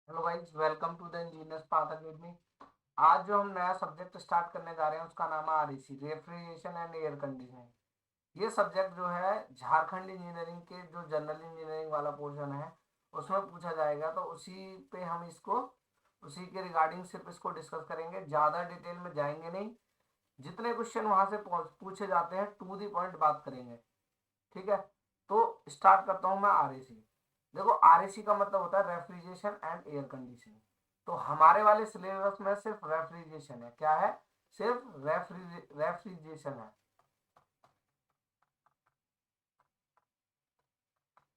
Hello guys, welcome to the engineers path academy. आज जो हम नया सब्जेक्ट स्टार्ट करने जा रहे हैं उसका नाम है REC, refrigeration and air conditioning. ये सब्जेक्ट जो है झारखंड इंजीनियरिंग के जो जनरल इंजीनियरिंग वाला पोर्शन है उसमें पूछा जाएगा, तो उसी पे हम इसको उसी के रिगार्डिंग सिर्फ इसको डिस्कस करेंगे, ज़्यादा डिटेल में जाएंगे नहीं। जितने क्वेश्चन वहां से पूछे जाते हैं टू दी पॉइंट बात करेंगे। ठीक है, तो स्टार्ट करता हूं मैं आरएसी। देखो, आरएसी का मतलब होता है रेफ्रिजरेशन एंड एयर कंडीशनिंग। तो हमारे वाले सिलेबस में सिर्फ रेफ्रिजरेशन है। क्या है? सिर्फ रेफ्रिजरेशन है।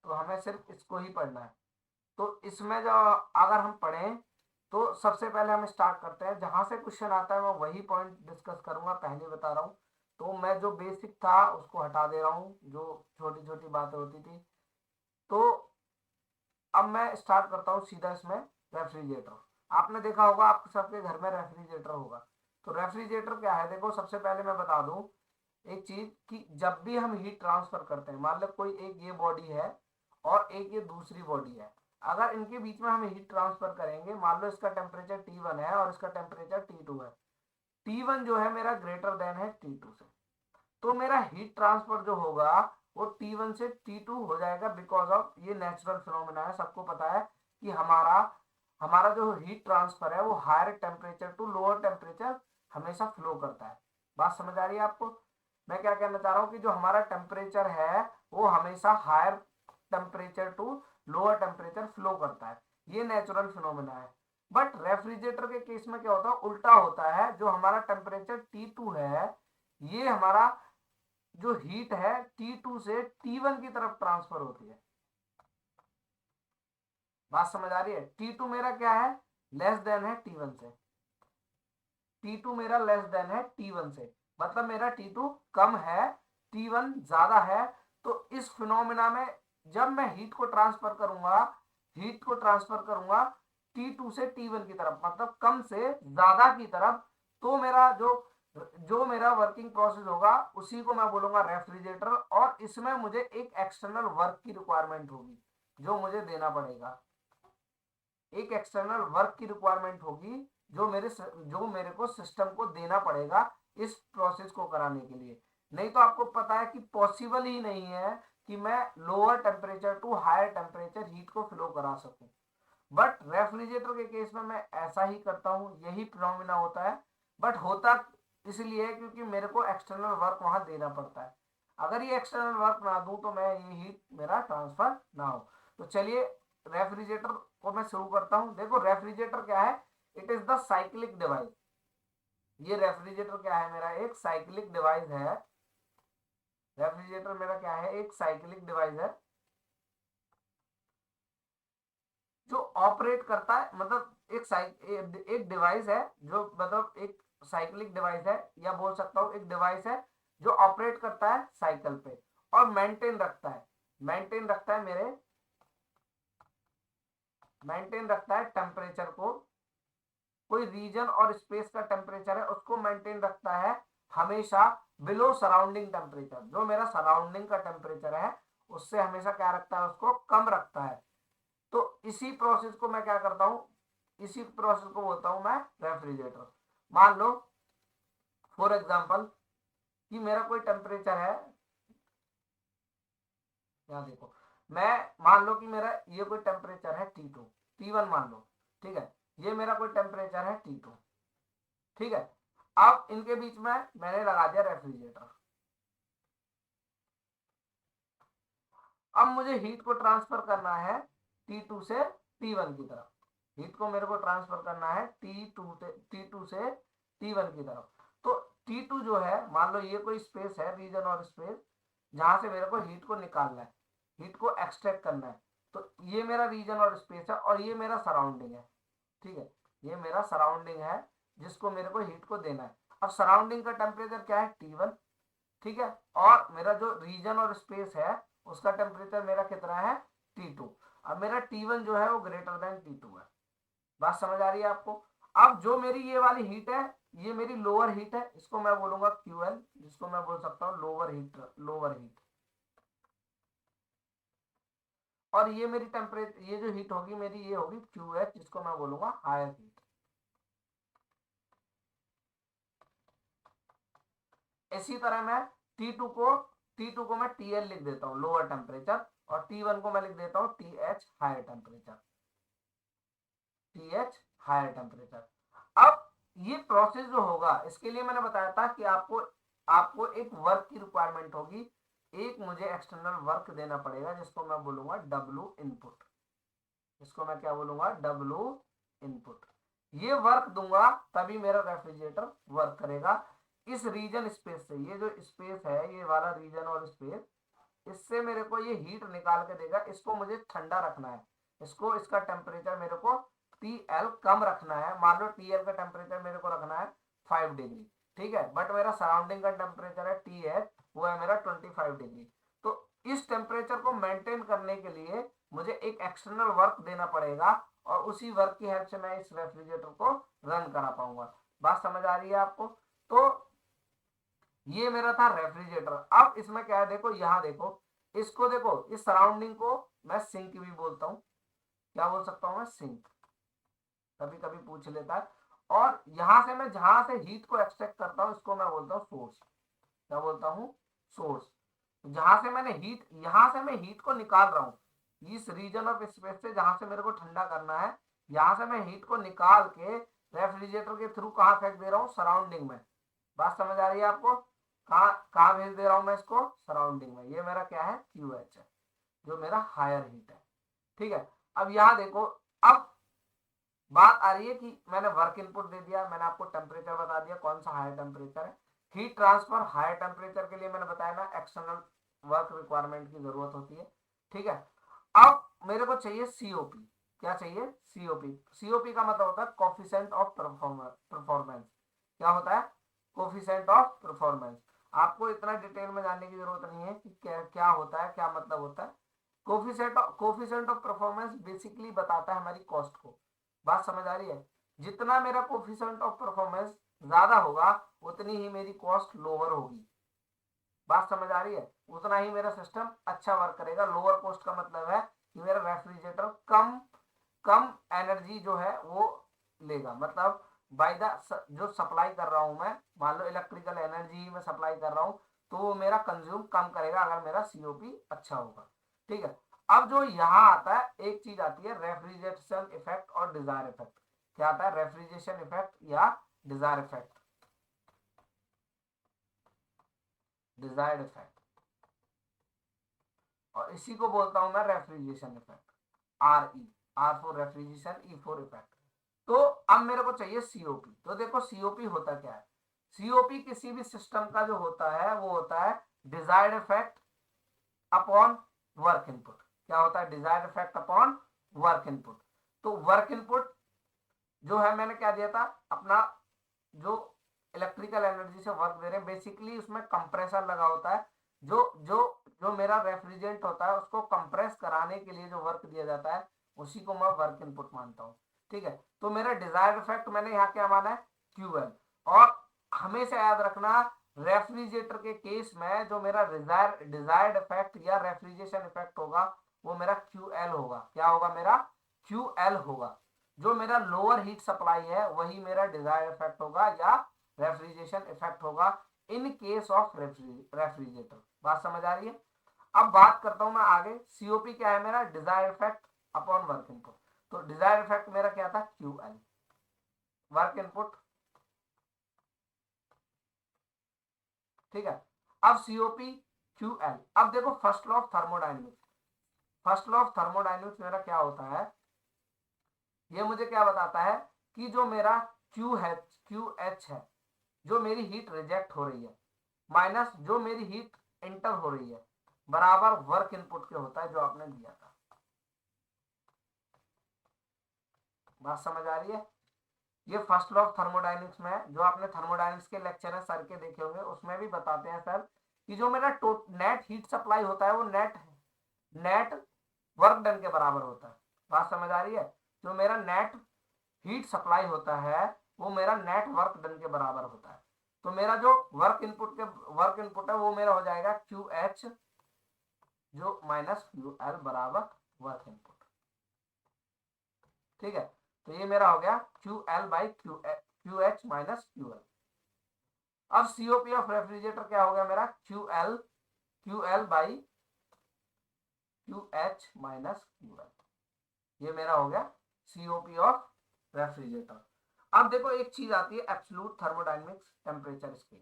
तो हमें सिर्फ इसको ही पढ़ना है। तो इसमें जो अगर हम पढ़ें तो सबसे पहले हम स्टार्ट करते हैं, जहां से क्वेश्चन आता है मैं वही पॉइंट डिस्कस करूंगा, पहले बता रहा हूँ। तो मैं जो बेसिक था उसको हटा दे रहा हूँ, जो छोटी छोटी बातें होती थी। तो अब मैं स्टार्ट करता हूँ सीधा इसमें। रेफ्रिजरेटर, आपने देखा होगा, आपके सबके घर में रेफ्रिजरेटर होगा। तो रेफ्रिजरेटर क्या है? देखो, सबसे पहले मैं बता दूं एक चीज कि जब भी हम हीट ट्रांसफर करते हैं, मान लो कोई एक ये बॉडी है और एक ये दूसरी बॉडी है, अगर इनके बीच में हम हीट ट्रांसफर करेंगे, मान लो इसका टेम्परेचर T1 है और इसका टेम्परेचर T2 है। T1 जो है मेरा ग्रेटर देन है T2 से, तो मेरा हीट ट्रांसफर जो होगा वो T1 से T2 हो जाएगा, बिकॉज ऑफ ये नेचुरल फिनोमेना है। सबको पता है कि हमारा हमारा जो हीट ट्रांसफर है वो higher temperature to lower temperature हमेशा फ्लो करता है। बात समझ आ रही है आपको? मैं क्या कहना चाह रहा हूँ कि जो हमारा टेम्परेचर है वो हमेशा higher temperature to lower temperature flow करता है। ये नेचुरल फिनोमेना है। बट रेफ्रिजरेटर के केस में क्या होता है? उल्टा होता है। जो हमारा टेम्परेचर T2 है, ये हमारा जो हीट है T2 से T1 की तरफ ट्रांसफर होती है। बात समझ आ रही है? T2 मेरा क्या है? लेस देन है T1 से। T2 मेरा लेस देन है T1 से, मतलब मेरा T2 कम है, T1 ज्यादा है। तो इस फिनोमिना में जब मैं हीट को ट्रांसफर करूंगा T2 से T1 की तरफ, मतलब कम से ज्यादा की तरफ, तो मेरा जो मेरा वर्किंग प्रोसेस होगा उसी को मैं बोलूंगा रेफ्रिजरेटर। और इसमें मुझे एक एक्सटर्नल वर्क की रिक्वायरमेंट होगी जो मुझे देना पड़ेगा। एक एक्सटर्नल वर्क की रिक्वायरमेंट होगी जो मेरे को सिस्टम को देना पड़ेगा इस प्रोसेस को कराने के लिए। नहीं तो आपको पता है कि पॉसिबल ही नहीं है कि मैं lower temperature to higher temperature heat को फ्लो करा सकूं। बट रेफ्रिजरेटर के केस में मैं ऐसा ही करता हूं, यही फिनोमिना होता है। बट होता इसलिए है क्योंकि मेरे को एक्सटर्नल वर्क वहां देना पड़ता है। अगर ये एक्सटर्नल वर्क ना दूं तो मैं ये हीट मेरा ट्रांसफर ना हो। तो चलिए, रेफ्रिजरेटर को मैं शुरू करता हूं। देखो, रेफ्रिजरेटर क्या है? It is the cyclic device. ये रेफ्रिजरेटर क्या है? मेरा एक साइक्लिक डिवाइस है। रेफ्रिजरेटर मेरा क्या है? एक साइक्लिक डिवाइस है जो ऑपरेट करता है, मतलब एक डिवाइस है जो, मतलब एक साइक्लिक डिवाइस है, या बोल सकता हूँ एक डिवाइस है जो ऑपरेट करता है साइकिल पे और मेंटेन रखता है टेम्परेचर को। कोई रीजन और स्पेस का टेम्परेचर है उसको मेंटेन रखता है हमेशा बिलो सराउंडिंग टेम्परेचर। जो मेरा सराउंडिंग का टेम्परेचर है उससे हमेशा क्या रखता है? उसको कम रखता है। तो इसी प्रोसेस को मैं क्या करता हूं? इसी प्रोसेस को बोलता हूं मैं रेफ्रिजरेटर। मान लो फॉर एग्जांपल कि मेरा कोई टेम्परेचर है, यहाँ देखो, मैं मान लो कि मेरा ये कोई टेम्परेचर है T2, T1 मान लो। ठीक है, ये मेरा कोई टेम्परेचर है T2। ठीक है, अब इनके बीच में मैंने लगा दिया रेफ्रिजरेटर। अब मुझे हीट को ट्रांसफर करना है T2 से T1 की तरफ। हीट को मेरे को ट्रांसफर करना है T2 से T1 की तरफ। तो T2 जो है, मान लो ये कोई स्पेस है, रीजन और स्पेस, जहां से मेरे को हीट को निकालना है, हीट को एक्सट्रैक्ट करना है। तो ये मेरा रीजन और स्पेस है और ये मेरा सराउंडिंग है। ठीक है, ये मेरा सराउंडिंग है जिसको मेरे को हीट को देना है। अब सराउंडिंग का टेम्परेचर क्या है? T1। ठीक है, और मेरा जो रीजन और स्पेस है उसका टेम्परेचर मेरा कितना है? T2। अब मेरा T1 जो है वो ग्रेटर देन T2 है। बात समझ आ रही है आपको? अब जो मेरी ये वाली हीट है, ये मेरी लोअर हीट है, इसको मैं बोलूंगा QL, जिसको मैं बोल सकता हूँ लोअर हीट। और ये मेरी टेम्परेचर, ये जो हीट होगी मेरी, ये होगी क्यू एच, जिसको मैं बोलूंगा हायर हीट। इसी तरह मैं T2 को मैं TL लिख देता हूँ, लोअर टेम्परेचर, और T1 को मैं लिख देता हूँ TH, higher temperature. TH higher temperature. अब ये प्रोसेस जो होगा, इसके लिए मैंने बताया था कि आपको आपको एक वर्क की रिक्वायरमेंट होगी, एक मुझे एक्सटर्नल वर्क देना पड़ेगा, जिसको मैं बोलूंगा W इनपुट। इसको मैं क्या बोलूंगा? W input. ये वर्क दूंगा तभी मेरा रेफ्रिजरेटर वर्क करेगा। इस रीजन स्पेस से, ये जो स्पेस है, ये वाला रीजन और स्पेस, इससे मेरे को ये हीट निकाल के देगा। इसको मुझे ठंडा रखना है, इसको, इसका टेम्परेचर मेरे को TL कम रखना है। मान लो TL का टेम्परेचर मेरे को रखना है 5 डिग्री, ठीक है, बट मेरा सराउंडिंग का टेम्परेचर है TH, वो है मेरा 25 डिग्री। तो इस टेम्परेचर को मेंटेन करने के लिए मुझे एक एक्सटर्नल वर्क देना पड़ेगा, और उसी वर्क की हेल्प से मैं इस रेफ्रिजरेटर को रन करा पाऊंगा। बात समझ आ रही है आपको? तो ये मेरा था रेफ्रिजरेटर। अब इसमें क्या है, देखो यहाँ देखो, इसको देखो, इस सराउंडिंग को मैं सिंक भी बोलता हूँ। क्या बोल सकता हूँ मैं? सिंक। कभी कभी पूछ लेता है। और यहां से मैं जहां से हीट को एक्सट्रैक्ट करता हूँ, इसको मैं बोलता हूँ सोर्स। क्या बोलता हूँ? सोर्स। जहां से मैंने हीट, यहां से मैं हीट को निकाल रहा हूँ, इस रीजन ऑफ स्पेस से जहां से मेरे को ठंडा करना है, यहां से मैं हीट को निकाल के रेफ्रिजरेटर के थ्रू कहाँ फेंक दे रहा हूँ? सराउंडिंग में। बात समझ आ रही है आपको? कहाँ कहाँ भेज दे रहा हूँ मैं इसको? सराउंडिंग में। ये मेरा क्या है? QH है, जो मेरा हायर हीट है। ठीक है। अब यहाँ देखो, अब बात आ रही है कि मैंने वर्क इनपुट दे दिया, मैंने आपको टेम्परेचर बता दिया कौन सा हायर टेम्परेचर है। हीट ट्रांसफर हायर टेम्परेचर के लिए मैंने बताया ना, एक्सटर्नल वर्क रिक्वायरमेंट की जरूरत होती है। ठीक है। अब मेरे को चाहिए COP। क्या चाहिए? COP। COP का मतलब होता है कोफिशिएंट ऑफ परफॉर्मेंस। क्या होता है? Coefficient of performance. आपको इतना डिटेल में जानने की जरूरत नहीं है कि क्या क्या होता है, क्या मतलब होता है। कोफिशिएंट ऑफ परफॉर्मेंस बेसिकली बताता है हमारी कॉस्ट को। बात समझ आ रही है? जितना मेरा कोफिशिएंट ऑफ परफॉर्मेंस ज्यादा होगा, उतनी ही मेरी कॉस्ट लोअर होगी। बात समझ आ रही है? उतना ही मेरा सिस्टम अच्छा वर्क करेगा। लोअर कॉस्ट का मतलब है कि मेरा रेफ्रिजरेटर कम कम एनर्जी जो है वो लेगा। मतलब बाय द, जो सप्लाई कर रहा हूं मैं, मान लो इलेक्ट्रिकल एनर्जी में सप्लाई कर रहा हूं, तो वो मेरा कंज्यूम कम करेगा अगर मेरा COP अच्छा होगा। ठीक है। अब जो यहाँ आता है, एक चीज आती है रेफ्रिजरेशन इफेक्ट और डिजायर इफेक्ट। क्या आता है? रेफ्रिजरेशन इफेक्ट या डिजायर इफेक्ट। डिजायर्ड इफेक्ट, और इसी को बोलता हूं मैं refrigeration effect. R for refrigeration, E for effect. तो अब मेरे को चाहिए COP। तो देखो COP होता क्या है? COP किसी भी सिस्टम का जो होता है वो होता है desired effect upon work input. क्या होता है? Desired effect upon work input. तो वर्क इनपुट जो है, मैंने क्या दिया था अपना, जो इलेक्ट्रिकल एनर्जी से वर्क दे रहे हैं, बेसिकली उसमें कंप्रेसर लगा होता है। जो जो जो मेरा रेफ्रिजरेंट होता है, उसको कंप्रेस कराने के लिए जो वर्क दिया जाता है, उसी को मैं वर्क इनपुट मानता हूँ। ठीक है। तो मेरा डिजायर्ड इफेक्ट मैंने यहाँ क्या माना है? QL। और हमेशा याद रखना, रेफ्रिजरेटर के केस में जो मेरा डिजायर्ड इफेक्ट या रेफ्रिजरेशन इफेक्ट होगा, वो मेरा QL होगा। क्या होगा? मेरा QL होगा। जो मेरा लोअर हीट सप्लाई है, वही मेरा डिजायर्ड इफेक्ट होगा या रेफ्रिजरेशन इफेक्ट होगा इन केस ऑफ रेफ्रिजरेटर। बात समझ आ रही है? अब बात करता हूं मैं आगे। COP क्या है मेरा? Desired effect upon work input. तो डिजायर्ड इफेक्ट मेरा क्या था? QL। Work input. ठीक है। अब COP QL। अब देखो first law of thermodynamics. First law of thermodynamics मेरा क्या होता है? ये मुझे क्या बताता है कि जो मेरा QH है, जो मेरी हीट रिजेक्ट हो रही है, माइनस जो मेरी हीट एंटर हो रही है, बराबर वर्क इनपुट के होता है जो आपने दिया था। बात समझ आ रही है? ये फर्स्ट लॉ ऑफ थर्मोडाइनमिक्स में, जो आपने थर्मोडाइनमिक्स के लेक्चर है सर के देखे होंगे, उसमें भी बताते हैं सर कि जो मेरा नेट हीट सप्लाई होता है, वो नेट वर्क डन के बराबर होता है। बात समझ आ रही है? जो मेरा नेट हीट सप्लाई होता है, वो मेरा नेट वर्क डन के बराबर होता है। तो मेरा जो वर्क इनपुट है, वो मेरा हो जाएगा QH जो माइनस QL बराबर वर्क इनपुट। ठीक है, तो ये मेरा हो गया Q L by Q H minus Q L. अब सीओपी ऑफ रेफ्रिजरेटर क्या हो गया मेरा, Q L by Q H minus Q L. ये मेरा हो गया सीओपी ऑफ रेफ्रिजरेटर। अब देखो एक चीज आती है एब्सोल्यूट थर्मोडायनेमिक्स टेम्परेचर स्केल।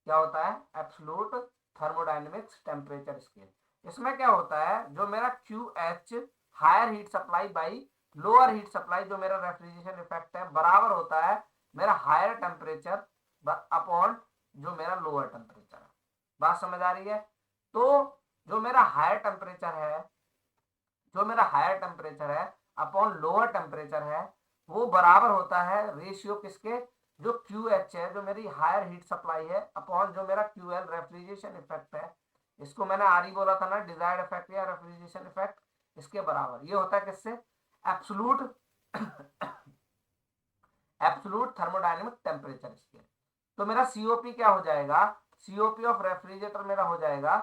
क्या होता है एब्सोल्यूट थर्मोडायनेमिक्स टेम्परेचर स्केल। इसमें क्या होता है, जो मेरा Q H higher heat supply by lower heat supply, जो मेरा रेफ्रिजरेशन इफेक्ट है, बराबर होता है मेरा हायर टेम्परेचर अपॉन जो मेरा लोअर टेम्परेचर है। बात समझ आ रही है। तो जो मेरा हायर टेम्परेचर है, जो मेरा हायर टेम्परेचर है अपॉन लोअर टेम्परेचर है, वो बराबर होता है रेशियो किसके, जो क्यू एच है जो मेरी हायर हीट सप्लाई है अपॉन जो मेरा क्यू एल रेफ्रिजरेशन इफेक्ट है। इसको मैंने आर ही बोला था ना, डिजायर्ड इफेक्ट या रेफ्रिजरेशन इफेक्ट, इसके बराबर ये होता है किससे, absolute absolute thermodynamic temperature scale. तो मेरा सीओपी क्या हो जाएगा, सीओपी ऑफ रेफ्रिजरेटर मेरा हो जाएगा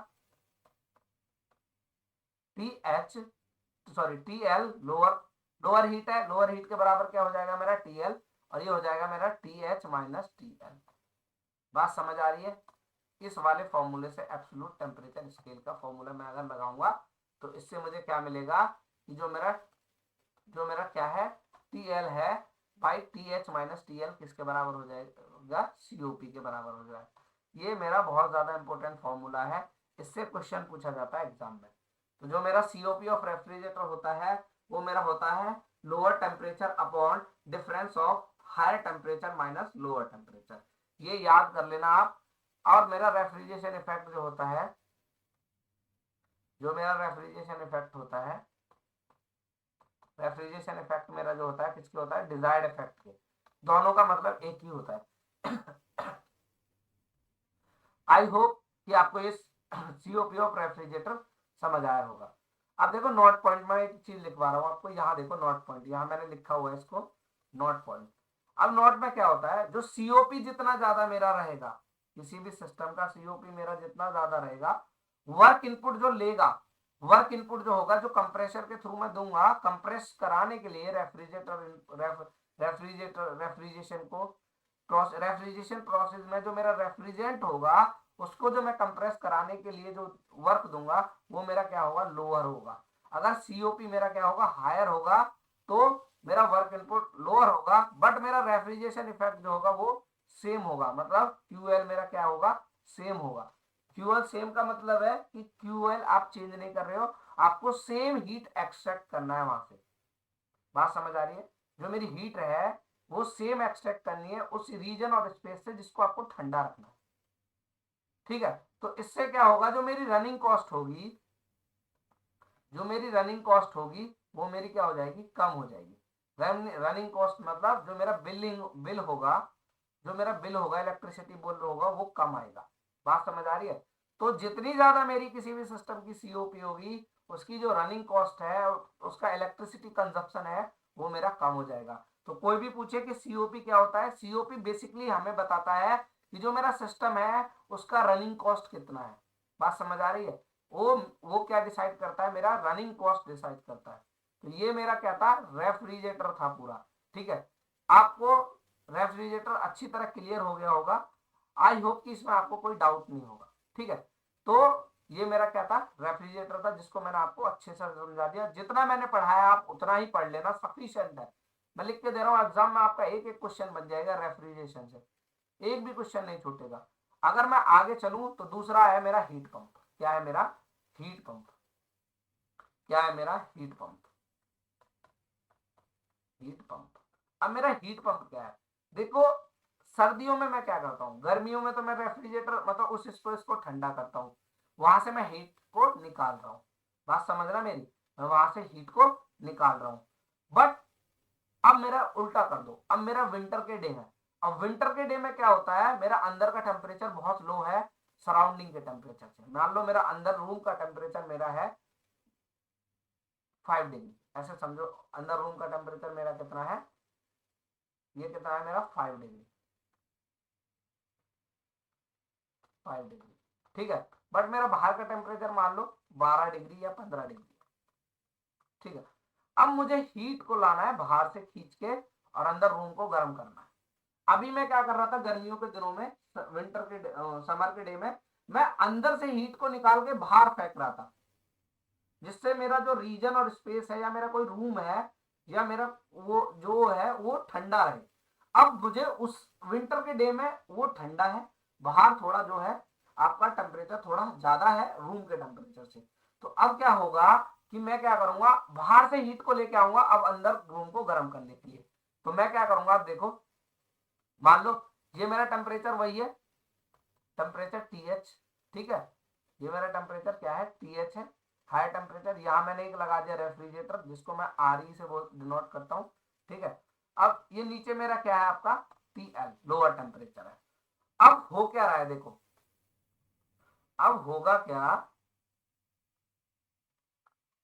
T H, sorry T L lower, lower heat है, लोअर हीट के बराबर क्या हो जाएगा मेरा टी एल, और ये हो जाएगा मेरा T H minus T L. बात समझ आ रही है। इस वाले फॉर्मूले से एब्सोल्यूट टेम्परेचर स्केल का फॉर्मूला मैं अगर लगाऊंगा तो इससे मुझे क्या मिलेगा कि जो मेरा क्या है टी एल है by T H minus T L किसके बराबर हो जाएगा, सीओपी के बराबर हो जाएगा। ये मेरा बहुत ज्यादा इंपॉर्टेंट फॉर्मूला है, इससे क्वेश्चन पूछा जाता है एग्जाम में। तो जो मेरा सीओपी ऑफ रेफ्रिजरेटर होता है वो मेरा होता है lower temperature upon difference of higher temperature minus lower temperature. ये याद कर लेना आप। और मेरा रेफ्रिजरेशन इफेक्ट जो होता है, जो मेरा रेफ्रिजरेशन इफेक्ट होता है, रेफ्रिजरेशन इफेक्ट मेरा जो होता है किसके होता है, डिजायर्ड इफेक्ट के। दोनों का मतलब एक ही होता है। आई होप कि आपको इस सीओपी ऑफ रेफ्रिजरेटर समझ आया होगा। अब देखो नोट पॉइंट में एक चीज लिखवा रहा हूँ आपको, यहाँ देखो नोट पॉइंट, यहाँ मैंने लिखा हुआ है इसको नोट पॉइंट। अब नोट में क्या होता है, जो सीओपी जितना ज्यादा मेरा रहेगा, किसी भी सिस्टम का सीओपी मेरा जितना ज्यादा रहेगा, वर्क इनपुट जो लेगा, वर्क इनपुट जो होगा, जो कंप्रेसर के थ्रू मैं दूंगा कंप्रेस कराने के लिए रेफ्रिजरेशन को, रेफ्रिजरेशन प्रोसेस में जो मेरा रेफ्रिजरेंट होगा उसको जो मैं कंप्रेस कराने के लिए जो वर्क दूंगा वो मेरा क्या होगा, लोअर होगा। अगर सीओपी मेरा क्या होगा, हायर होगा, तो मेरा वर्क इनपुट लोअर होगा, बट मेरा रेफ्रिजरेशन इफेक्ट जो होगा वो सेम होगा, मतलब क्यूएल मेरा क्या होगा, सेम होगा। क्यूएल सेम का मतलब है कि क्यूएल आप चेंज नहीं कर रहे हो, आपको सेम हीट एक्सट्रैक्ट करना है वहां से। बात समझ आ रही है। जो मेरी हीट है वो सेम एक्सट्रैक्ट करनी है उस रीजन और स्पेस से जिसको आपको ठंडा रखना है। ठीक है, तो इससे क्या होगा, जो मेरी रनिंग कॉस्ट होगी, जो मेरी रनिंग कॉस्ट होगी वो मेरी क्या हो जाएगी, कम हो जाएगी। रनिंग कॉस्ट मतलब जो मेरा बिल होगा, जो मेरा बिल होगा इलेक्ट्रिसिटी बिल होगा वो कम आएगा। बात समझ आ रही है। तो जितनी ज्यादा मेरी किसी भी सिस्टम की सीओपी होगी, उसकी जो रनिंग कॉस्ट है, उसका इलेक्ट्रिसिटी कंजप्शन है, वो मेरा कम हो जाएगा। तो कोई भी पूछे कि सीओपी क्या होता है, सीओपी बेसिकली हमें बताता है कि जो मेरा सिस्टम है उसका रनिंग कॉस्ट कितना है। बात समझ आ रही है। वो क्या डिसाइड करता है, मेरा रनिंग कॉस्ट डिसाइड करता है। तो ये मेरा क्या था, रेफ्रिजरेटर था पूरा। ठीक है, आपको रेफ्रिजरेटर अच्छी तरह क्लियर हो गया होगा। आई होप कि इसमें आपको कोई डाउट नहीं होगा। ठीक है, तो ये मेरा क्या था, रेफ्रिजरेटर था, जिसको मैंने आपको अच्छे से समझा दिया। जितना मैंने पढ़ाया आप उतना ही पढ़ लेना, सफिशिएंट है। मैं लिख के दे रहा हूँ, एग्जाम में आपका एक एक क्वेश्चन बन जाएगा रेफ्रिजरेशन से, एक भी क्वेश्चन नहीं छूटेगा। अगर मैं आगे चलूं तो दूसरा है मेरा हीट पंप। क्या है मेरा, हीट पंप। क्या है मेरा हीट पंप, हीट पंप। अब मेरा हीट पंप क्या है, देखो सर्दियों में मैं क्या करता हूँ, गर्मियों में तो मैं रेफ्रिजरेटर मतलब उस स्पेस को ठंडा करता हूँ, वहां से मैं हीट को निकाल रहा हूँ। बात समझना मेरी, मैं वहां से हीट को निकाल रहा हूँ। बट अब मेरा उल्टा कर दो, अब मेरा विंटर के डे है। अब विंटर के डे में क्या होता है, मेरा अंदर का टेम्परेचर बहुत लो है सराउंडिंग के टेम्परेचर से। मान लो मेरा अंदर रूम का टेम्परेचर मेरा है 5 डिग्री, ऐसे समझो अंदर रूम का टेम्परेचर मेरा कितना है, ये कितना है मेरा 5 डिग्री, 5 डिग्री। ठीक है, बट मेरा बाहर का टेम्परेचर मान लो 12 डिग्री या 15 डिग्री। ठीक है। अब मुझे हीट को लाना है बाहर से खींच के और अंदर रूम को गर्म करना है। अभी मैं क्या कर रहा था गर्मियों के दिनों में, विंटर के समर के डे में, मैं अंदर से हीट को निकाल के बाहर फेंक रहा था, जिससे मेरा जो रीजन और स्पेस है या मेरा कोई रूम है या मेरा वो जो है वो ठंडा रहे। अब मुझे उस विंटर के डे में वो ठंडा है, बाहर थोड़ा जो है आपका टेम्परेचर थोड़ा ज्यादा है रूम के टेम्परेचर से। तो अब क्या होगा कि मैं क्या करूंगा, बाहर से हीट को लेके आऊंगा अब अंदर रूम को गर्म करने के लिए। तो मैं क्या करूंगा, अब देखो, मान लो ये मेरा टेम्परेचर वही है, टेम्परेचर टी एच, ठीक है। ये मेरा टेम्परेचर क्या है, टी एच है, हाई टेम्परेचर। यहां मैंने एक लगा दिया रेफ्रिजरेटर, जिसको मैं आर ई से डिनोट करता हूं, ठीक है। अब ये नीचे मेरा क्या है, आपका टी एल, लोअर टेम्परेचर है। अब हो क्या रहा है, देखो अब होगा क्या,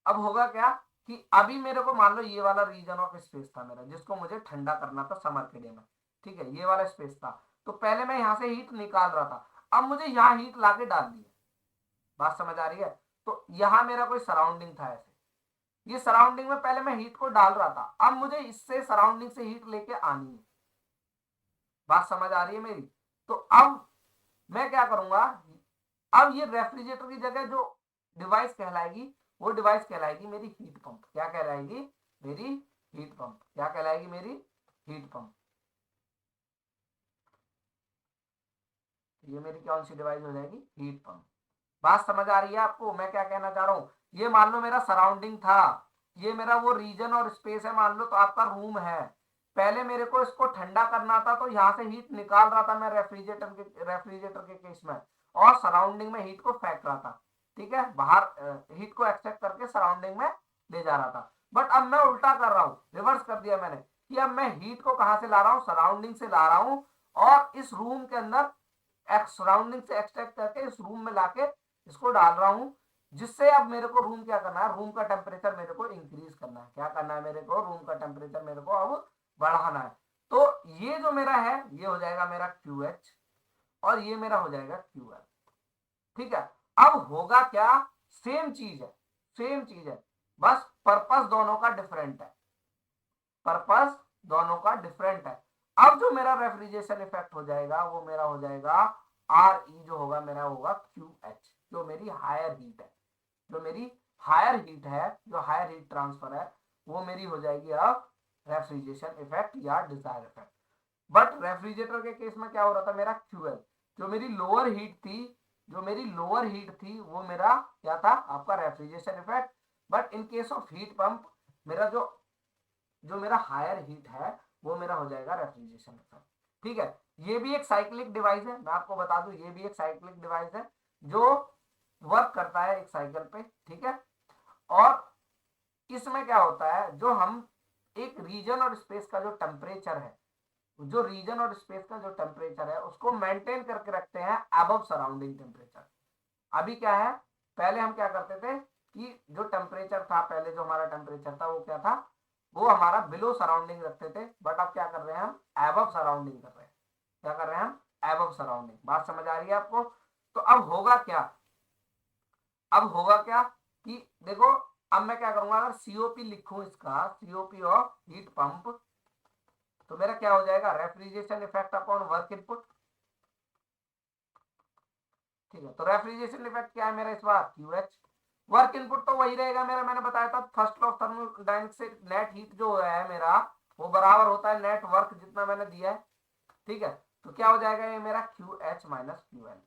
अब होगा क्या कि अभी मेरे को मान लो ये वाला रीजन ऑफ स्पेस था मेरा, जिसको मुझे ठंडा करना था समर के डे में, ठीक है, ये वाला स्पेस था। तो पहले मैं यहां से हीट निकाल रहा था, अब मुझे यहां हीट लाके डाल दी है। बात समझ आ रही है। तो यहां मेरा कोई सराउंडिंग था ऐसे, ये सराउंडिंग में पहले मैं हीट को डाल रहा था, अब मुझे इससे सराउंडिंग से हीट लेके आनी है। बात समझ आ रही है मेरी। तो अब मैं क्या करूंगा, अब ये रेफ्रिजरेटर की जगह जो डिवाइस कहलाएगी, वो डिवाइस कहलाएगी मेरी हीट पंप। क्या कहलाएगी, मेरी हीट पंप। क्या कहलाएगी, मेरी हीट पंप। ये मेरी कौन सी डिवाइस हो जाएगी, हीट पंप। बात समझ आ रही है आपको मैं क्या कहना चाह रहा हूं। ये मान लो मेरा सराउंडिंग था, ये मेरा वो रीजन और स्पेस है, मान लो तो आपका रूम है। पहले मेरे को इसको ठंडा करना था, तो यहां से हीट निकाल रहा था मैं रेफ्रिजरेटर के केस में, और सराउंडिंग में हीट को फेंक रहा था, ठीक है, बाहर हीट को एक्सट्रैक्ट करके सराउंडिंग में ले जा रहा था। बट अब मैं उल्टा कर रहा हूं, रिवर्स कर दिया मैंने, कि अब मैं हीट को कहां से ला रहा हूं, सराउंडिंग से ला रहा हूं, और इस रूम के अंदर सराउंडिंग से एक्सट्रैक्ट करके इस रूम में लाके इसको डाल रहा हूं, जिससे अब मेरे को रूम क्या करना है, रूम का टेम्परेचर मेरे को इंक्रीज करना है। क्या करना है मेरे को, रूम का टेम्परेचर मेरे को अब बढ़ाना है। तो ये जो मेरा है ये हो जाएगा मेरा क्यू एच, और ये मेरा हो जाएगा क्यू एल, ठीक है। अब होगा क्या, सेम चीज है, सेम चीज है, बस पर्पस दोनों का डिफरेंट है, पर्पस दोनों का डिफरेंट है। अब जो मेरा रेफ्रिजरेशन इफेक्ट हो जाएगा वो मेरा हो जाएगा आर ई, जो होगा मेरा होगा क्यू एच, जो मेरी हायर हीट है, जो मेरी हायर हीट है, जो हायर हीट ट्रांसफर है, वो मेरी हो जाएगी अब रेफ्रिजरेशन इफेक्ट या डिजायर इफेक्ट। बट रेफ्रिजरेटर के केस में क्या हो रहा था, मेरा क्यूएल, जो मेरी लोअर हीट थी, जो मेरी लोअर हीट थी वो मेरा क्या था, आपका refrigeration effect. But in case of heat pump, मेरा जो जो मेरा हायर हीट है वो मेरा हो जाएगा रेफ्रिजरेशन इफेक्ट, ठीक है। ये भी एक साइक्लिक डिवाइस है, मैं आपको बता दूं, ये भी एक साइक्लिक डिवाइस है जो वर्क करता है एक साइकिल पे, ठीक है। और इसमें क्या होता है, जो हम एक रीजन और स्पेस का जो टेम्परेचर है, जो रीजन और स्पेस का जो टेम्परेचर है उसको मेंटेन करके रखते हैं अबव सराउंडिंग टेम्परेचर। अभी क्या है, पहले हम क्या करते थे कि जो टेम्परेचर था, पहले जो हमारा टेम्परेचर था वो क्या था, वो हमारा बिलो सराउंडिंग रखते थे। बट अब क्या कर रहे हैं, हम एबव सराउंडिंग कर रहे हैं। क्या कर रहे हैं हम, एबव सराउंडिंग। बात समझ आ रही है आपको। तो अब होगा क्या, अब होगा क्या कि देखो, अब मैं क्या करूंगा, अगर सीओपी लिखूं इसका, सीओपी ऑफ हीट पंप, तो मेरा क्या हो जाएगा, refrigeration effect upon work input, ठीक है। तो रेफ्रिजरेशन इफेक्ट क्या है मेरा इस बार, क्यू एच। वर्क इनपुट तो वही रहेगा मेरा, मैंने बताया था फर्स्ट लॉ ऑफ थर्मोडायनेमिक्स से, नेट हीट जो है मेरा वो बराबर होता है नेट वर्क जितना मैंने दिया है, ठीक है। तो क्या हो जाएगा ये मेरा Q H minus Q L,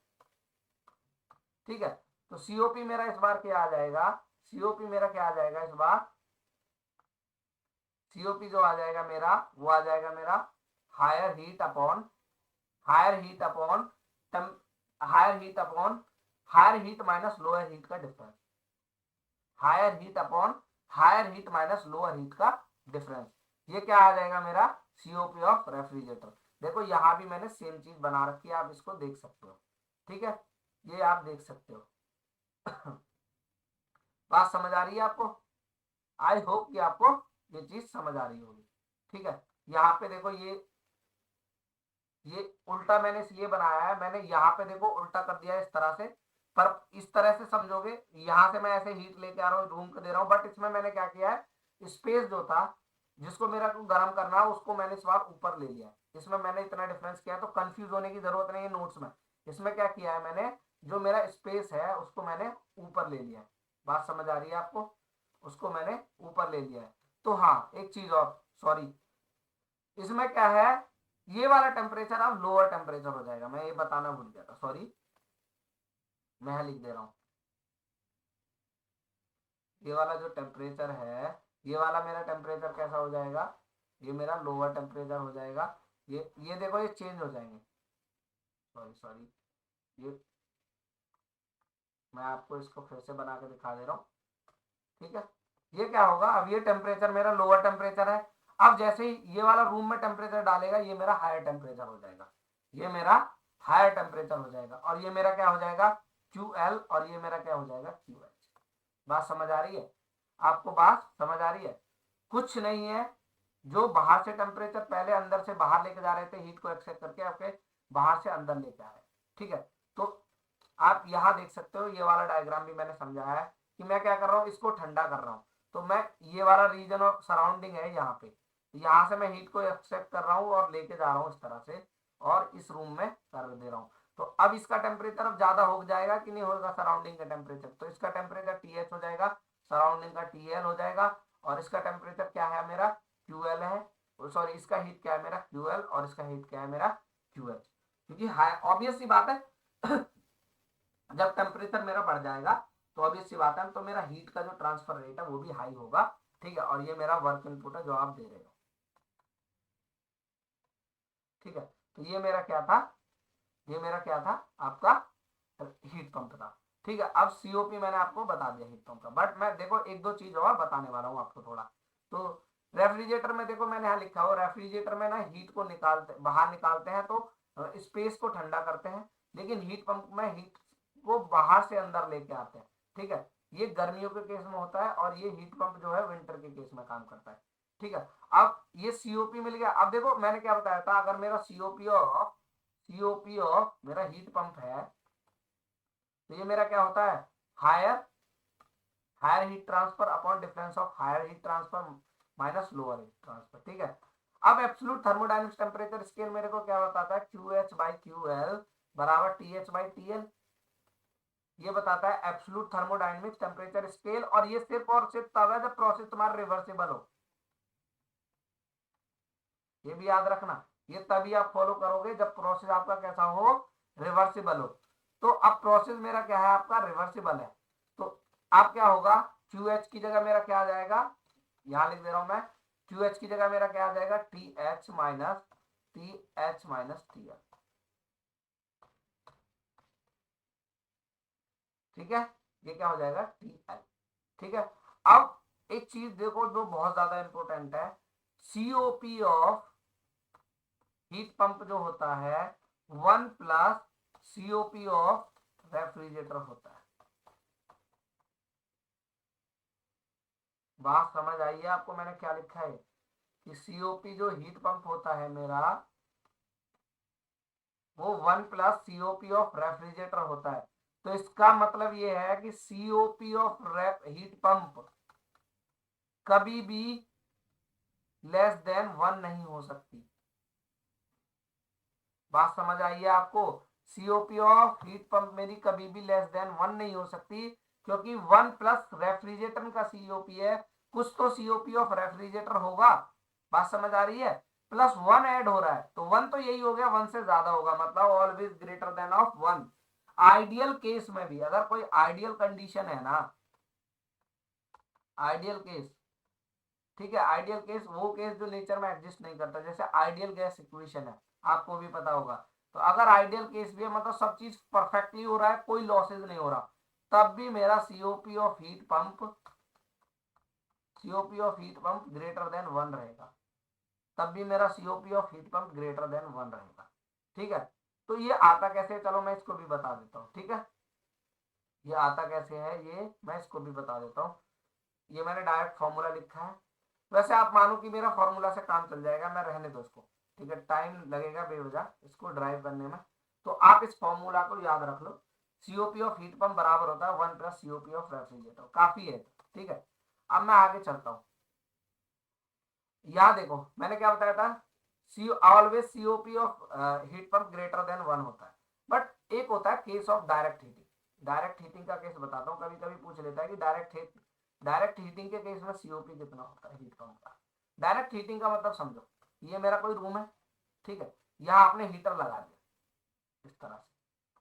ठीक है। तो सीओपी मेरा इस बार क्या आ जाएगा, सीओपी मेरा क्या आ जाएगा इस बार, सीओपी जो आ जाएगा मेरा वो आ जाएगा मेरा higher heat upon, higher heat upon higher heat upon higher heat minus lower heat का difference, higher heat upon higher heat minus lower heat का डिफरेंस। ये क्या आ जाएगा मेरा, सीओपी ऑफ रेफ्रिजरेटर। देखो यहां भी मैंने सेम चीज बना रखी है, आप इसको देख सकते हो, ठीक है, ये आप देख सकते हो। बात समझ आ रही है आपको, आई होप कि आपको ये चीज समझ आ रही होगी, ठीक है। यहाँ पे देखो ये उल्टा मैंने इसलिए बनाया है, मैंने यहाँ पे देखो उल्टा कर दिया है इस तरह से, पर इस तरह से समझोगे, यहां से मैं ऐसे हीट लेके आ रहा हूँ, रूम को दे रहा हूँ, बट इसमें मैंने क्या किया है, स्पेस जो था जिसको मेरा को गर्म करना है उसको मैंने इस बार ऊपर ले लिया। इसमें मैंने इतना डिफरेंस किया, तो कंफ्यूज होने की जरूरत नहीं है नोट्स में। इसमें क्या किया है मैंने, जो मेरा स्पेस है उसको मैंने ऊपर ले लिया है। बात समझ आ रही है आपको? उसको मैंने ऊपर ले लिया है। तो हाँ, एक चीज और, सॉरी, इसमें क्या है, ये वाला टेम्परेचर अब लोअर टेम्परेचर हो जाएगा। मैं ये बताना भूल गया था, सॉरी, मैं लिख दे रहा हूँ। ये वाला जो टेम्परेचर है, ये वाला मेरा टेम्परेचर कैसा हो जाएगा, ये मेरा लोअर टेम्परेचर हो जाएगा। ये देखो, ये चेंज हो जाएंगे। सॉरी सॉरी, ये मैं आपको इसको फिर से बना के दिखा दे रहा हूँ। ठीक है, ये क्या होगा, अब ये टेम्परेचर मेरा लोअर टेम्परेचर है। अब जैसे ही ये वाला रूम में टेम्परेचर डालेगा, ये मेरा हायर टेम्परेचर हो जाएगा। ये मेरा हायर टेम्परेचर हो जाएगा, और ये मेरा क्या हो जाएगा, QL, और ये मेरा क्या हो जाएगा, QH। बात समझ आ रही है आपको? बात समझ आ रही है? कुछ नहीं है, जो बाहर से टेम्परेचर पहले अंदर से बाहर लेके जा रहे थे हीट को एक्सेप्ट करके, आपके बाहर से अंदर लेके आ रहे हैं। ठीक है, तो आप यहाँ देख सकते हो, ये वाला डायग्राम भी मैंने समझाया है कि मैं क्या कर रहा हूँ, इसको ठंडा कर रहा हूँ। तो मैं, ये वाला रीजन ऑफ सराउंडिंग है यहाँ पे, यहाँ से मैं हीट को एक्सेप्ट कर रहा हूँ और लेके जा रहा हूँ इस तरह से, और इस रूम में कर दे रहा हूँ। तो अब इसका टेम्परेचर अब ज्यादा हो जाएगा कि नहीं होगा सराउंडिंग का टेम्परेचर, तो इसका टेम्परेचर TH हो जाएगा, सराउंडिंग का TL हो जाएगा, और इसका टेम्परेचर क्या है मेरा, QL है, सॉरी, इसका हीट क्या है मेरा, QL, और इसका हीट क्या है मेरा, QH। क्योंकि हाई, ऑब्वियस सी बात है जब टेम्परेचर मेरा बढ़ जाएगा तो ऑब्वियस सी बात है, तो मेरा हीट का जो ट्रांसफर रेट है वो भी हाई होगा। ठीक है, और ये मेरा वर्क इनपुट है जो आप दे रहे हो। ठीक है, तो ये मेरा क्या था, ये मेरा क्या था, आपका हीट पंप था। ठीक है, अब COP मैंने आपको बता दिया हीट पंप का, बट मैं देखो एक दो चीज और बताने वाला हूँ आपको थोड़ा। तो रेफ्रिजरेटर में देखो मैंने यहाँ लिखा हो, रेफ्रिजरेटर में ना हीट को निकालते, बाहर निकालते हैं तो स्पेस को ठंडा करते हैं, लेकिन हीट पंप में हीट को बाहर से अंदर लेके आते हैं। ठीक है, ये गर्मियों के केस में होता है, और ये हीट पंप जो है विंटर के केस में काम करता है। ठीक है, अब ये COP मिल गया। अब देखो मैंने क्या बताया था, अगर मेरा COP ऑफ मेरा हीट पंप है, तो ये मेरा क्या होता है, higher higher heat transfer upon difference of higher heat transfer minus lower heat transfer. ठीक है, अब एब्सोल्यूट थर्मोडायनेमिक्स टेम्परेचर स्केल मेरे को क्या बताता है, QH/QL बराबर TH/TL। ये बताता है एब्सोल्यूट थर्मोडायनेमिक्स टेम्परेचर स्केल, और ये सिर्फ और सिर्फ तब है जब प्रोसेस तुम्हारा रिवर्सिबल हो। ये भी याद रखना, ये तभी आप फॉलो करोगे जब प्रोसेस आपका कैसा हो, रिवर्सिबल हो। तो अब प्रोसेस मेरा क्या है, आपका रिवर्सिबल है, तो अब क्या होगा, QH की जगह मेरा क्या आ जाएगा, यहां लिख दे रहा हूं मैं, QH की जगह मेरा क्या आ जाएगा, TH-TL। ठीक है, ये क्या हो जाएगा, TL। ठीक है, अब एक चीज देखो जो बहुत ज्यादा इंपॉर्टेंट है, COP ऑफ हीट पंप जो होता है 1 प्लस COP ऑफ रेफ्रिजरेटर होता है। बात समझ आई है आपको? मैंने क्या लिखा है कि COP जो हीट पंप होता है मेरा, वो 1 प्लस COP ऑफ रेफ्रिजरेटर होता है। तो इसका मतलब ये है कि COP ऑफ हीट पंप कभी भी लेस देन 1 नहीं हो सकती। बात समझ आई है आपको? COP ऑफ हीट पंप मेरी कभी भी लेस देन 1 नहीं हो सकती, क्योंकि 1 प्लस रेफ्रिजरेटर का COP है, कुछ तो COP ऑफ रेफ्रिजरेटर होगा। बात समझ आ रही है? प्लस 1 ऐड हो रहा है, तो 1 तो यही हो गया, 1 से ज्यादा होगा, मतलब always greater than of 1। Ideal case में भी, अगर कोई आइडियल कंडीशन है ना, आइडियल केस, ठीक है, आइडियल केस वो केस जो नेचर में एग्जिस्ट नहीं करता, जैसे आइडियल गैस इक्वेशन है, आपको भी पता होगा। तो अगर आइडियल केस भी है, मतलब सब चीज परफेक्टली हो रहा है, कोई लॉसेज नहीं हो रहा, तब भी मेरा COP of heat pump, COP of heat pump greater than 1 रहेगा, तब भी मेरा COP of heat pump greater than 1 रहेगा। ठीक है, तो ये आता कैसे है, चलो मैं इसको भी बता देता हूँ। ठीक है, ये आता कैसे है, ये मैं इसको भी बता देता हूँ। ये मैंने डायरेक्ट फॉर्मूला लिखा है, वैसे आप मानो कि मेरा फॉर्मूला से काम चल जाएगा, मैं रहने दो इसको। ठीक है, टाइम लगेगा बेवजह इसको ड्राइव करने में, तो आप इस फॉर्मूला को याद रख लो। सीओपी ऑफ हीट पंप बराबर होता है 1 प्लस सीओपी ऑफ रेफ्रिजरेटर। काफी है, ठीक है। अब मैं आगे चलता हूँ। यहाँ देखो मैंने क्या बताया था, see always COP of heat pump greater than 1 होता है। बट एक होता है case of direct heating. Direct heating का केस बताता हूँ, कभी कभी पूछ लेता है कि डायरेक्ट हीटिंग के केस में सीओपी कितना होता है हीट पंप का। डायरेक्ट हीटिंग का मतलब समझो, ये मेरा कोई रूम है, ठीक है, यहाँ आपने हीटर लगा दिया इस तरह से,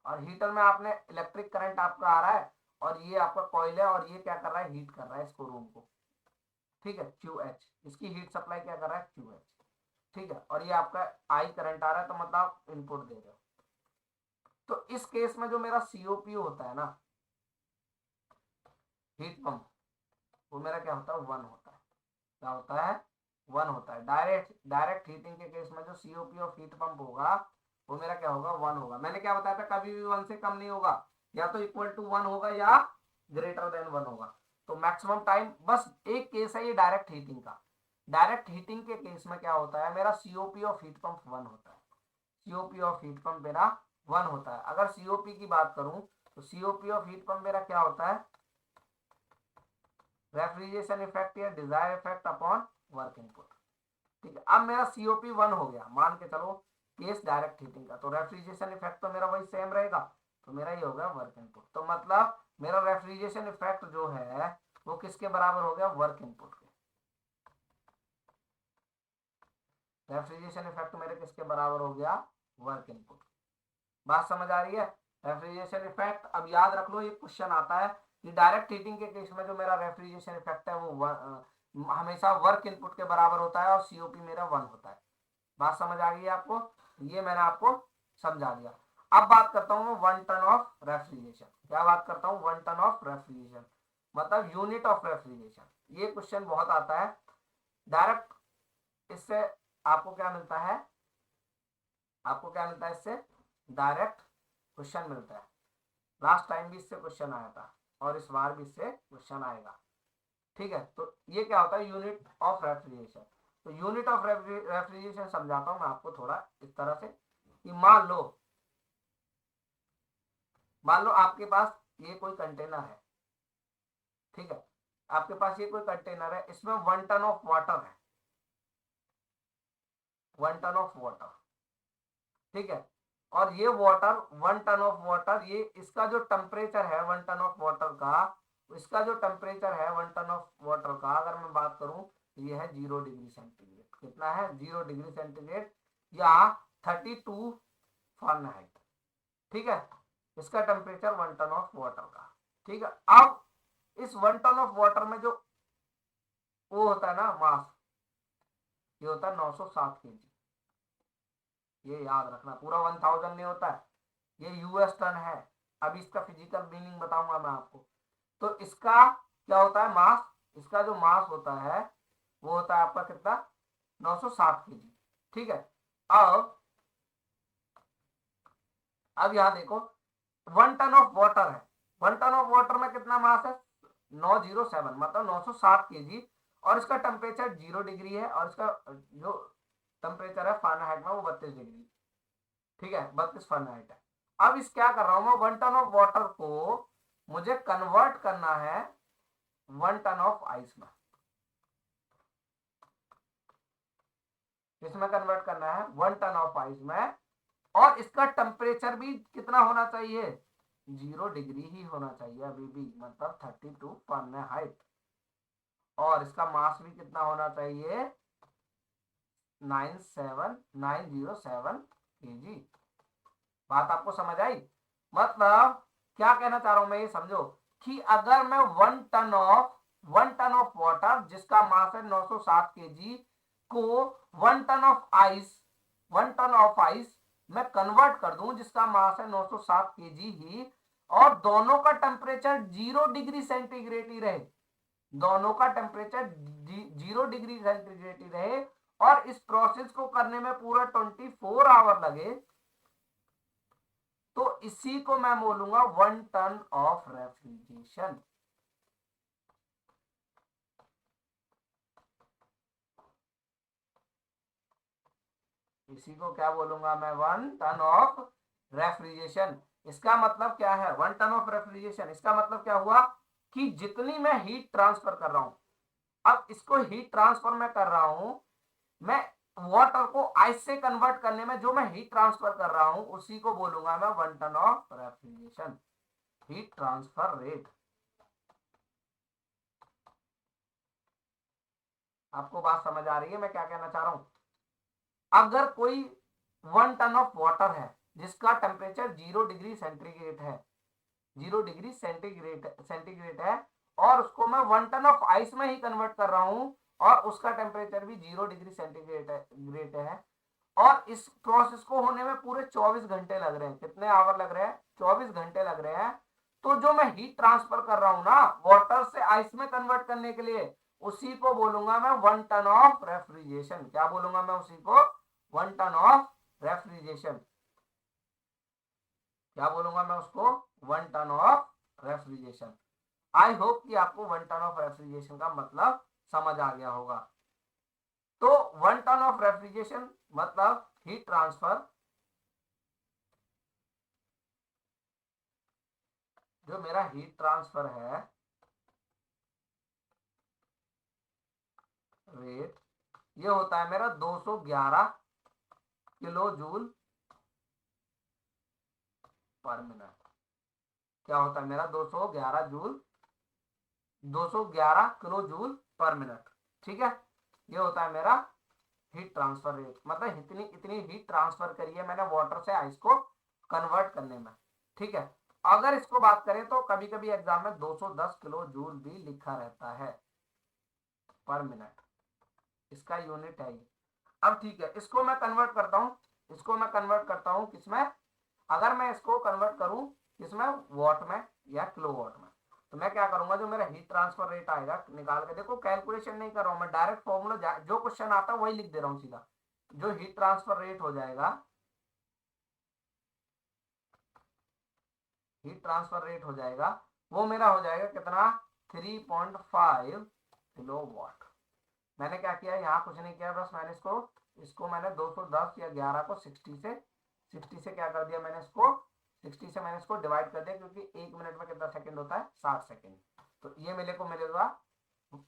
और हीटर में आपने इलेक्ट्रिक करंट आपका आ रहा है, और ये आपका कॉइल है, और ये क्या कर रहा है, हीट कर रहा है इसको, रूम को, ठीक है, क्यू एच, इसकी हीट सप्लाई क्या कर रहा है, क्यू एच, ठीक है, और ये आपका आई करंट आ रहा है, तो मतलब आप इनपुट दे रहे हो। तो इस केस में जो मेरा सीओपी होता है ना हीट पंप, वो मेरा क्या होता है, 1 होता है। क्या होता है, 1 होता है। डायरेक्ट हीटिंग के केस में जो सीओपी ऑफ हीट पंप होगा वो मेरा क्या होगा, 1 होगा। मैंने क्या बताया था, कभी भी 1 से कम नहीं होगा, या तो इक्वल टू 1 होगा या ग्रेटर देन 1 होगा। तो मैक्सिमम टाइम, बस एक केस है ये डायरेक्ट हीटिंग का। डायरेक्ट हीटिंग के केस में क्या होता है, मेरा सीओपी ऑफ हीट पंप 1 होता है। सीओपी ऑफ हीट पंप मेरा 1 होता है। अगर सीओपी की बात करूं तो सीओपी ऑफ हीट पंप मेरा क्या होता है, रेफ्रिजरेशन इफेक्ट या desired effect upon work input, ठीक है। अब मेरा सीओपी 1 हो गया, मान के चलो केस डायरेक्ट हीटिंग का, तो रेफ्रिजरेशन इफेक्ट तो मेरा वही सेम रहेगा, तो मेरा ये हो गया वर्क इनपुट। तो मतलब मेरा रेफ्रिजरेशन इफेक्ट जो है वो किसके बराबर हो गया, वर्क इनपुट के। रेफ्रिजरेशन इफेक्ट मेरे किसके बराबर हो गया, वर्क इनपुट। बात समझ आ रही है, रेफ्रिजरेशन इफेक्ट। अब याद रख लो, ये क्वेश्चन आता है कि डायरेक्ट हीटिंग के केस में जो मेरा रेफ्रिजरेशन इफेक्ट है वो हमेशा वर्क इनपुट के बराबर होता है, और सीओपी मेरा 1 होता है। बात समझ आ गई आपको, ये मैंने आपको समझा दिया। अब बात करता हूँ 1 टन ऑफ रेफ्रिजरेशन। क्या बात करता हूँ, 1 टन ऑफ रेफ्रिजरेशन मतलब यूनिट ऑफ रेफ्रिजरेशन। ये क्वेश्चन बहुत आता है डायरेक्ट। इससे आपको क्या मिलता है, आपको क्या मिलता है, इससे डायरेक्ट क्वेश्चन मिलता है। लास्ट टाइम भी इससे क्वेश्चन आया था, और इस बार भी इससे क्वेश्चन आएगा, ठीक है। तो ये क्या होता है, यूनिट ऑफ रेफ्रिजरेशन। तो यूनिट ऑफ रेफ्रिजरेशन समझाता हूं मैं आपको थोड़ा इस तरह से कि मान लो आपके पास ये कोई कंटेनर है, ठीक है, आपके पास ये कोई कंटेनर है, इसमें 1 टन ऑफ वाटर है, 1 टन ऑफ वाटर, ठीक है। और ये वाटर 1 टन ऑफ वाटर, ये इसका जो टेम्परेचर है 1 टन ऑफ वाटर का, इसका जो टेम्परेचर है 1 टन ऑफ वाटर का, अगर मैं बात करूं तो ये है 0 डिग्री सेंटीग्रेड। कितना है, 0 डिग्री सेंटीग्रेड या 32 फ़ारेनहाइट, ठीक है। इसका टेम्परेचर 1 टन ऑफ वाटर का, ठीक है। अब इस 1 टन ऑफ वाटर में जो वो होता है ना मास, ये होता है 907 केजी। ये याद रखना, पूरा 1000 नहीं होता है, ये यूएस टन है। अब इसका फिजिकल मीनिंग बताऊंगा मैं आपको। तो इसका क्या होता है मास, इसका जो मास होता है वो होता है आपका कितना, 907 केजी, ठीक है। अब अब यहां देखो 1 टन ऑफ वाटर है, 1 टन ऑफ वाटर में कितना मास है, 907 मतलब 907 केजी, और इसका टेम्परेचर 0 डिग्री है, और इसका जो टेम्परेचर है फ़ारेनहाइट में वो 32 डिग्री, ठीक है, 32 फ़ारेनहाइट है। अब इस क्या कर रहा हूं मैं, 1 टन ऑफ वाटर को मुझे कन्वर्ट करना है 1 टन ऑफ आइस में। किसमें कन्वर्ट करना है, 1 टन ऑफ आइस में, और इसका टेम्परेचर भी कितना होना चाहिए, 0 डिग्री ही होना चाहिए अभी भी, मतलब 32 फ़ारेनहाइट। और इसका मास भी कितना होना चाहिए, 97907 केजी। बात आपको समझ आई, मतलब क्या कहना चाह रहा हूं मैं, ये समझो कि अगर मैं 1 टन ऑफ वाटर जिसका मास है 907 केजी को 1 ton of ice, 1 ton of ice मैं कन्वर्ट कर दूं जिसका मास है 907 केजी ही, और दोनों का टेम्परेचर 0 डिग्री सेंटीग्रेड ही रहे, दोनों का टेम्परेचर 0 डिग्री सेंटीग्रेड ही रहे, और इस प्रोसेस को करने में पूरा 24 आवर लगे, तो इसी को मैं बोलूंगा 1 टन ऑफ रेफ्रिजरेशन। इसी को क्या बोलूंगा मैं, 1 टन ऑफ रेफ्रिजरेशन। इसका मतलब क्या है, 1 टन ऑफ रेफ्रिजरेशन, इसका मतलब क्या हुआ कि जितनी मैं हीट ट्रांसफर कर रहा हूं, अब इसको हीट ट्रांसफर मैं कर रहा हूं, मैं वाटर को आइस से कन्वर्ट करने में जो मैं हीट ट्रांसफर कर रहा हूं उसी को बोलूंगा मैं 1 ton of refrigeration, heat transfer rate. आपको बात समझ आ रही है मैं क्या कहना चाह रहा हूं? अगर कोई 1 टन ऑफ वाटर है जिसका टेम्परेचर 0 डिग्री सेंटीग्रेड है, 0 डिग्री सेंटीग्रेड है, और उसको मैं 1 टन ऑफ आइस में ही कन्वर्ट कर रहा हूं, और उसका टेम्परेचर भी 0 डिग्री सेंटीग्रेड है, और इस प्रोसेस को होने में पूरे 24 घंटे लग रहे हैं। कितने आवर लग रहे हैं? 24 घंटे लग रहे हैं। तो जो मैं हीट ट्रांसफर कर रहा हूं ना वाटर से आइस में कन्वर्ट करने के लिए, उसी को बोलूंगा मैं 1 टन ऑफ रेफ्रिजरेशन। क्या बोलूंगा मैं उसी को? 1 टन ऑफ रेफ्रिजरेशन। क्या बोलूंगा मैं उसको? 1 ton of refrigeration. I hope कि आपको 1 टन ऑफ रेफ्रिजरेशन का मतलब समझ आ गया होगा। तो 1 टन ऑफ रेफ्रिजरेशन मतलब हीट ट्रांसफर, जो मेरा हीट ट्रांसफर है रेट, ये होता है मेरा 211 किलो जूल पर मिनट। क्या होता है मेरा? 211 किलो जूल पर मिनट। ठीक है, ये होता है मेरा हीट ट्रांसफर रेट, मतलब इतनी इतनी हीट ट्रांसफर करी है मैंने वाटर से आइस को कन्वर्ट करने में। ठीक है, अगर इसको बात करें तो कभी कभी एग्जाम में 210 किलो जूल भी लिखा रहता है पर मिनट, इसका यूनिट है ये। अब ठीक है, इसको मैं कन्वर्ट करता हूं, इसको मैं कन्वर्ट करता हूं किसमें? अगर मैं इसको कन्वर्ट करूं किसमें? वॉट में या किलो वॉट में। तो मैं क्या करूंगा, जो मेरा हीट ट्रांसफर रेट आएगा निकाल के, देखो कैलकुलेशन नहीं कर रहा हूं मैं, डायरेक्ट फॉर्मूला जो क्वेश्चन आता है वही लिख दे रहा हूं सीधा। जो हीट ट्रांसफर रेट हो जाएगा, हीट ट्रांसफर रेट हो जाएगा, वो मेरा हो जाएगा कितना? 3.5 किलो वॉट। मैंने क्या किया, यहाँ कुछ नहीं किया, बस मैंने इसको इसको मैंने 210 या 11 को 60 से क्या कर दिया मैंने इसको, 60 से मैंने इसको डिवाइड कर दिया, क्योंकि 1 मिनट में कितना सेकंड होता है? 60 सेकंड। तो ये मेरे को मिलेगा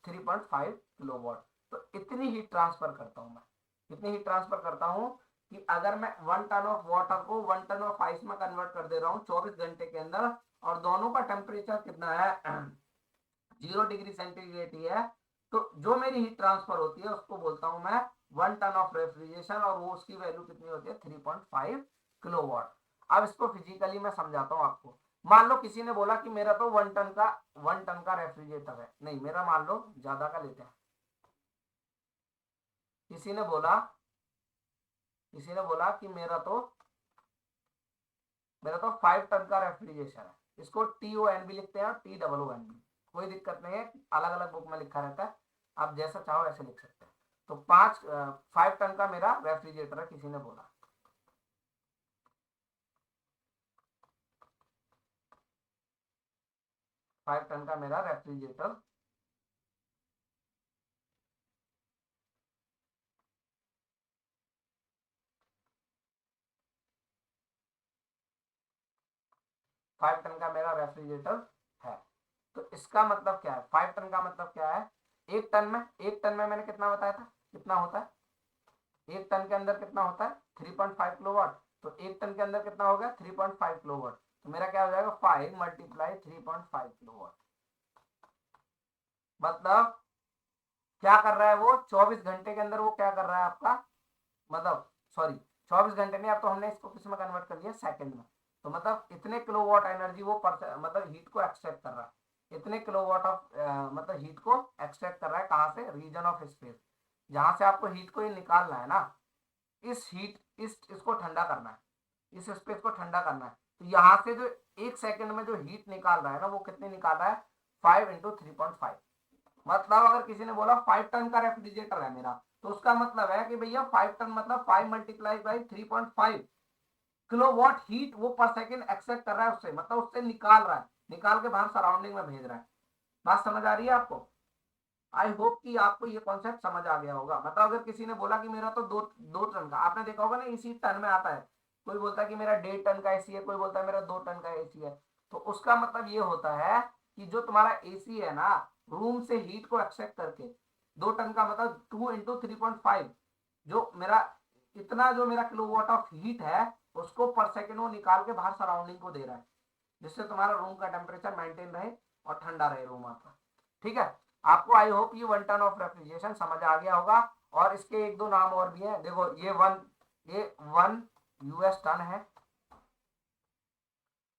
3.5 किलो वॉट। तो इतनी हीट ट्रांसफर करता हूँ मैं, इतनी हीट ट्रांसफर करता हूँ कि अगर मैं 1 टन ऑफ वाटर को 1 टन ऑफ आइस में कन्वर्ट कर दे रहा हूँ 24 घंटे के अंदर, और दोनों का टेम्परेचर कितना है? 0 डिग्री सेंटीग्रेड ही है, तो जो मेरी हीट ट्रांसफर होती है उसको बोलता हूं मैं 1 टन ऑफ रेफ्रिजरेशन, और वो उसकी वैल्यू कितनी होती है? 3.5 किलो वॉट। अब इसको फिजिकली मैं समझाता हूं आपको। मान लो किसी ने बोला कि मेरा तो 1 टन का रेफ्रिजरेटर है, नहीं मेरा मान लो ज्यादा का लेते हैं। किसी ने बोला किसी ने बोला कि मेरा तो 5 टन का रेफ्रिजरेशन है, इसको TON भी लिखते हैं और TOON भी, कोई दिक्कत नहीं है, अलग अलग बुक में लिखा रहता है, आप जैसा चाहो ऐसे लिख सकते हैं। तो 5 टन का मेरा रेफ्रिजरेटर है, किसी ने बोला। 5 टन का मेरा रेफ्रिजरेटर, 5 टन का मेरा रेफ्रिजरेटर है। तो इसका मतलब क्या है? 5 टन का मतलब क्या है? एक टन में मैंने कितना बताया था, कितना होता है? एक टन के अंदर कितना होता है? 3.5 किलो वाट। तो एक टन के अंदर कितना हो गया? 3.5 किलो वाट। तो मेरा क्या हो जाएगा? 5 मल्टीप्लाई 3.5 किलो वाट। मतलब क्या कर रहा है वो? 24 घंटे के अंदर वो क्या कर रहा है आपका, मतलब सॉरी 24 घंटे नहीं, अब तो हमने इसको किस में कन्वर्ट कर लिया? सेकंड में। तो मतलब इतने किलोवाट एनर्जी वो मतलब हीट को एक्सट्रैक्ट कर रहा है, इतने किलोवाट ऑफ मतलब हीट को एक्सट्रैक्ट कर रहा है। कहां से? रीजन ऑफ स्पेस, जहां से आपको हीट को ये निकालना है ना, इसको ठंडा करना है, इस स्पेस को ठंडा करना है। तो यहाँ से जो 1 सेकंड में जो हीट निकाल रहा है ना, वो कितनी निकाल रहा है? 5 × 3.5। मतलब अगर किसी ने बोला 5 टन का रेफ्रिजरेटर है मेरा, तो उसका मतलब है कि भैया 5 टन मतलब 5 multiply by 3.5 kilo watt heat वो पर सेकंड एक्सेप्ट कर रहा है उससे, मतलब उससे निकाल रहा है, निकाल के बाहर सराउंडिंग में भेज रहा है। बात समझ आ रही है आपको? आई होप कि आपको ये कॉन्सेप्ट समझ आ गया होगा। मतलब अगर किसी ने बोला कि मेरा तो 2 टन का, आपने देखा होगा ना इसी टन में आता है, कोई बोलता है कि मेरा 1.5 टन का एसी है, कोई बोलता है मेरा 2 टन का एसी है। तो उसका मतलब ये होता है कि जो तुम्हारा एसी है ना, रूम से हीट को एक्सेप्ट करके, 2 टन का मतलब 2 × 3.5, जो मेरा इतना जो मेरा किलोवाट ऑफ हीट है उसको पर सेकेंड वो निकाल के बाहर सराउंडिंग को दे रहा है, जिससे तुम्हारा रूम का टेम्परेचर मेंटेन रहे और ठंडा रहे रूम आपका। ठीक है, आपको आई होप ये 1 टन ऑफ रेफ्रिजरेशन समझ आ गया होगा। और इसके एक दो नाम और भी है, देखो ये 1 US टन है।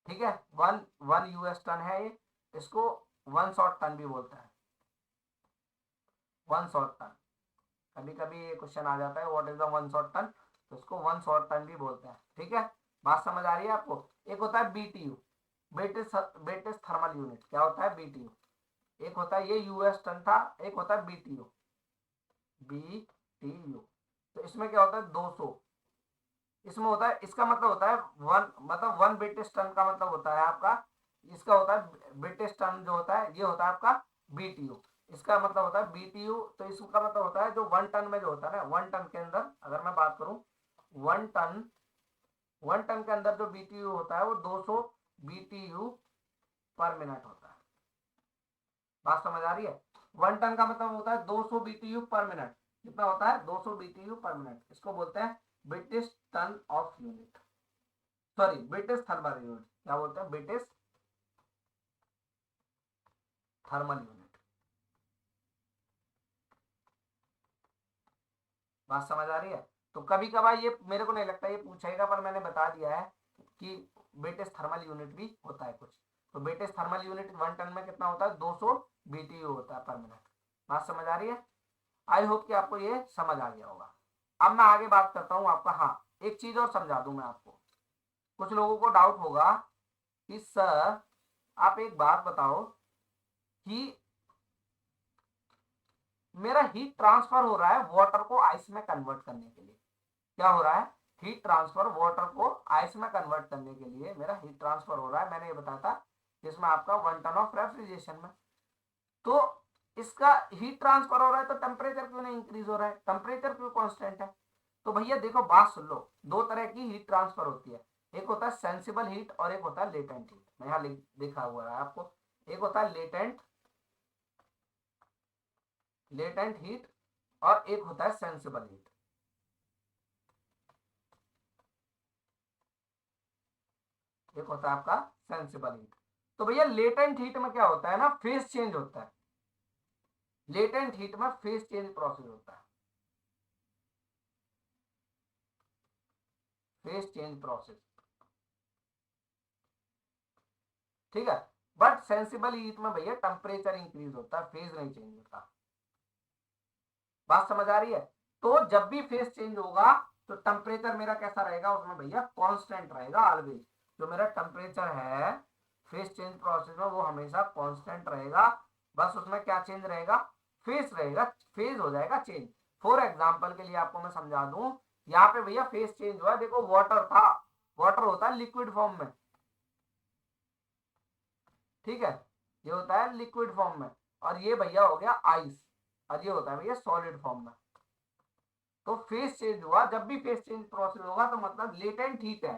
ठीक है, वन US टन है ये, इसको 1 शॉर्ट टन भी बोलते हैं, 1 शॉर्ट टन। कभी कभी ये क्वेश्चन आ जाता है what is the 1 short ton, तो इसको 1 शॉर्ट टन भी बोलते हैं। ठीक है, बात समझ आ रही है आपको। एक होता है BTU, ब्रिटिश थर्मल यूनिट। क्या होता है BTU? एक होता है ये US टन था, एक होता है BTU। तो इसमें क्या होता है 200, इसमें होता है, इसका मतलब होता है मतलब 1 ब्रिटिश टन का मतलब होता है आपका, इसका होता है ब्रिटिश टन जो होता है ये होता है आपका BTU। इसका मतलब होता है BTU, तो इसका मतलब होता है जो 1 टन में जो होता है ना, 1 टन के अंदर अगर मैं बात करूं, 1 टन 1 टन के अंदर जो BTU होता है वो 200 BTU पर मिनट होता है। बात समझ आ रही है? 1 टन का मतलब होता है 200 BTU पर मिनट। कितना होता है? 200 BTU पर मिनट। इसको बोलते हैं British ton of unit, sorry British thermal unit. क्या बोलते हैं? British thermal unit. बात समझ आ रही है? तो कभी कभार ये मेरे को नहीं लगता ये पूछेगा, पर मैंने बता दिया है कि ब्रिटिश थर्मल यूनिट भी होता है कुछ। तो ब्रिटिश थर्मल यूनिट 1 टन में कितना होता है? 200 BTU होता है पर मिनट। बात समझ आ रही है? आई होप कि आपको ये समझ आ गया होगा। अब मैं आगे बात करता हूं आपका। हाँ, एक चीज और समझा दूं मैं आपको। कुछ लोगों को डाउट होगा कि सर आप एक बात बताओ कि मेरा हीट ट्रांसफर हो रहा है वाटर को आइस में कन्वर्ट करने के लिए। क्या हो रहा है? हीट ट्रांसफर, वाटर को आइस में कन्वर्ट करने के लिए मेरा हीट ट्रांसफर हो रहा है। मैंने ये बताया था जिसमें आपका 1 टन ऑफ रेफ्रिजरेशन में। तो इसका हीट ट्रांसफर हो रहा है तो टेम्परेचर क्यों नहीं इंक्रीज हो रहा है? टेम्परेचर क्यों कांस्टेंट है? तो भैया देखो, बात सुन लो। दो तरह की हीट ट्रांसफर होती है, एक होता है सेंसिबल हीट और एक होता है लेटेंट हीट। मैं यहाँ लिखा हुआ है आपको। एक होता है लेटेंट हीट और एक होता है सेंसिबल हीट। एक होता है आपका सेंसिबल हीट। तो भैया लेटेंट हीट में क्या होता है ना, फेज चेंज होता है। लेटेंट हीट में फेज चेंज प्रोसेस होता है, फेज चेंज प्रोसेस। ठीक है, बट सेंसिबल हीट में भैया टेम्परेचर इंक्रीज होता है, फेज नहीं चेंज होता। बात समझ आ रही है? तो जब भी फेज चेंज होगा तो टेम्परेचर मेरा कैसा रहेगा उसमें भैया? कांस्टेंट रहेगा ऑलवेज। जो मेरा टेम्परेचर है फेज चेंज प्रोसेस में वो हमेशा कांस्टेंट रहेगा। बस उसमें क्या चेंज रहेगा? फेज रहेगा, फेज हो जाएगा चेंज। फॉर एग्जांपल के लिए आपको मैं समझा दूं, यहाँ पे भैया फेज चेंज हुआ। देखो वाटर था, वाटर होता है लिक्विड फॉर्म में। ठीक है, ये होता है लिक्विड फॉर्म में। और ये भैया हो गया आइस, और ये होता है भैया सॉलिड फॉर्म में। तो फेज चेंज हुआ, जब भी फेज चेंज प्रोसेस होगा तो मतलब लेटेंट हीट है।